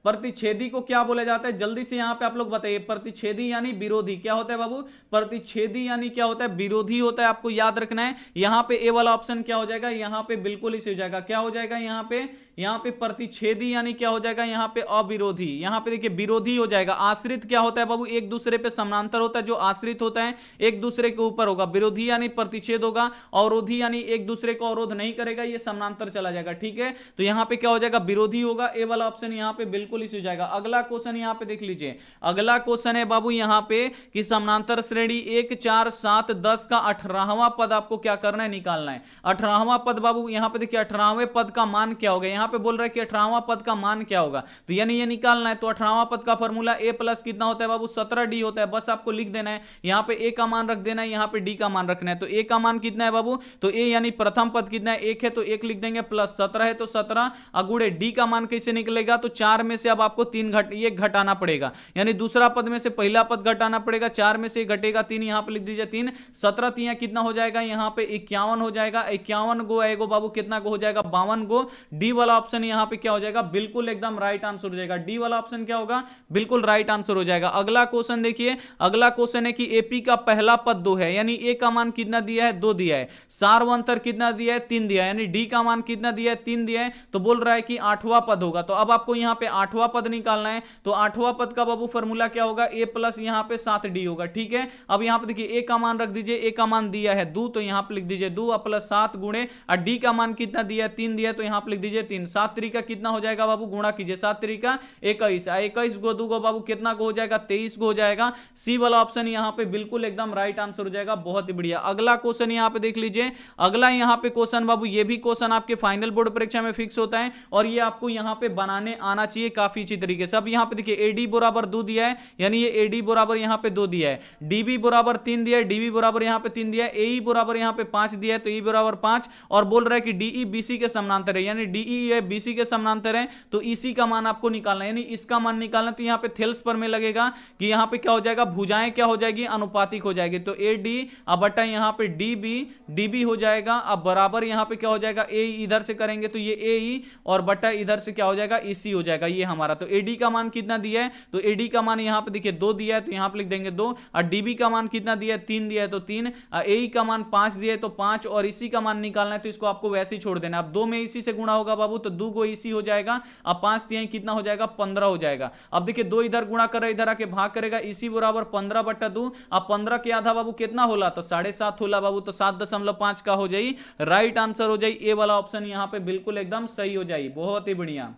प्रतिच्छेदी को क्या बोला जाता है, जल्दी से यहां पे आप लोग बताइए। प्रतिच्छेदी यानी विरोधी, क्या होता है बाबू, प्रतिच्छेदी यानी क्या होता है, विरोधी होता है, आपको याद रखना है। यहां पे ए वाला ऑप्शन क्या हो जाएगा, यहां पे बिल्कुल इसे हो जाएगा, क्या हो जाएगा, यहां पे प्रतिच्छेदी यानी क्या हो जाएगा, यहां पे अविरोधी, यहां पे देखिए विरोधी हो जाएगा। आश्रित क्या होता है बाबू, एक दूसरे पे समानांतर होता है, जो आश्रित होता है एक दूसरे के ऊपर होगा। विरोधी यानी प्रतिच्छेद होगा, अवरोधी यानी एक दूसरे को अवरोध नहीं करेगा, ये समानांतर चला जाएगा, ठीक है। तो यहां पे क्या हो जाएगा, विरोधी होगा। ए वाला ऑप्शन यहां पे बिल्कुल बिल्कुल इसी हो जाएगा। अगला क्वेश्चन यहाँ पे देख लीजिए, अगला क्वेश्चन है बाबू यहाँ पे कि समानांतर श्रेणी 1 4 7 10 का 18वां पद आपको क्या करना है, निकालना है। 18वां पद बाबू यहाँ पे देखिए 18वें पद का मान क्या होगा, यहाँ पे बोल रहा है कि 18वां पद का मान क्या होगा, तो यानी ये निकालना है। तो 18वां पद का फॉर्मूला a प्लस कितना होता है बाबू, 17d होता है। बस आपको लिख देना है, यहाँ पे a का मान रख देना है, यहाँ पे d का मान रखना है। तो a का मान कितना है बाबू, तो a यानी प्रथम पद कितना है, 1 है तो 1 लिख देंगे, प्लस 17 है तो 17 अगुड़े d का मान कैसे निकलेगा, तो 4 में से अब आपको 3 ये घटाना पड़ेगा, यानी दूसरा पद में से पहला पद घटाना पड़ेगा, 4 में से घटेगा 3, यहाँ पे लिख दीजिए 3, 17 3 कितना हो जाएगा, यहाँ पे 51 हो जाएगा। 51 गो आएगो बाबू, कितना गो हो जाएगा, 52 गो। डी वाला ऑप्शन यहाँ पे क्या हो जाएगा, बिल्कुल एकदम राइट आंसर हो जाएगा। डी वाला ऑप्शन क्या होगा, बिल्कुल राइट आंसर हो जाएगा। अगला क्वेश्चन देखिए, अगला क्वेश्चन है कि एपी का पहला पद 2 है, यानी ए का मान कितना दिया है, 2 दिया है। सार्वंतर कितना दिया है, 3 दिया है, यानी डी का मान कितना दिया है, 3 दिया है। तो बोल रहा है कि 8वां पद होगा। तो अब आपको यहाँ पे 8वां पद निकालना है। तो 8वां पद का बाबू फॉर्मूला क्या होगा, ए प्लस यहाँ पे 7d होगा, ठीक है। अब यहाँ पे देखिए ए का मान रख दीजिए, ए का मान दिया है 2, तो यहाँ पे लिख दीजिए 2 प्लस 7 गुणे, और डी का मान कितना दिया है, 3 दिया है, तो यहाँ पे लिख दीजिए 3। 7 3 का कितना हो जाएगा बाबू, गुणा कीजिए, 7 3 का 21, 21 गो 2 गो बाबू कितना को हो जाएगा, 23 को हो जाएगा। सी वाला ऑप्शन यहाँ पे बिल्कुल एकदम राइट आंसर हो जाएगा, बहुत ही बढ़िया। अगला क्वेश्चन यहाँ पे देख लीजिए, अगला यहाँ पे क्वेश्चन बाबू, ये भी क्वेश्चन आपके फाइनल बोर्ड परीक्षा में फिक्स होता है, और ये आपको यहाँ पे बनाने आना चाहिए काफी अच्छी तरीके से। अब यहाँ पे देखिए एडी बराबर 2 दिया है, यानी ये एडी बराबर यहाँ पे 2 दिया है, डीबी बराबर 3 दिया है, डीबी बराबर यहाँ पे 3 दिया है, एई बराबर यहाँ पे 5 दिया है, तो ई बराबर 5, और बोल रहा है कि डीई बीसी के समानांतर है, यानी डीई ये बीसी के समानांतर है, तो ईसी का मान आपको निकालना है, यानी इसका मान निकालना। तो यहाँ पे थेल्स पर में लगेगा कि यहाँ पे क्या हो जाएगा, भुजाएं क्या हो जाएगी, अनुपातिक हो जाएगी। तो ए डी अब बटा यहाँ पे डीबी, डीबी हो जाएगा, अब बराबर यहाँ पे क्या हो जाएगा, ए इधर से करेंगे तो ये ए ई, और बटा इधर से क्या हो जाएगा, ईसी हो जाएगा ये हमारा। तो एडी का मान कितना दिया है, तो एडी का मान यहाँ पे देखिए 2 दिया है, तो यहाँ पे लिख देंगे 2, और डीबी का मान कितना दिया है, 3 दिया है, तो 3, एई का मान 5 दिया है, तो 5, और इसी का मान निकालना है, तो इसको आपको वैसे ही छोड़ देना। अब 2 में इसी से गुणा होगा बाबू, तो 2 गो इसी हो जाएगा, अब 5 दिए कितना हो जाएगा, 15 हो जाएगा। अब देखिए 2 इधर गुणा कर रहा है, इधर आके भाग करेगा, इसी बराबर 15 बटा 2, अब 15 के आधा बाबू कितना होला, तो 7.5 होला बाबू, तो 7.5 का हो जाए, राइट आंसर हो जाए। ए वाला ऑप्शन यहाँ पे बिल्कुल एकदम सही हो जाए, बहुत ही बढ़िया।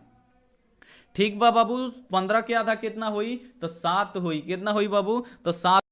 ठीक बा बाबू, 15 के आधा कितना हुई, तो 7 हुई, कितना हुई बाबू, तो 7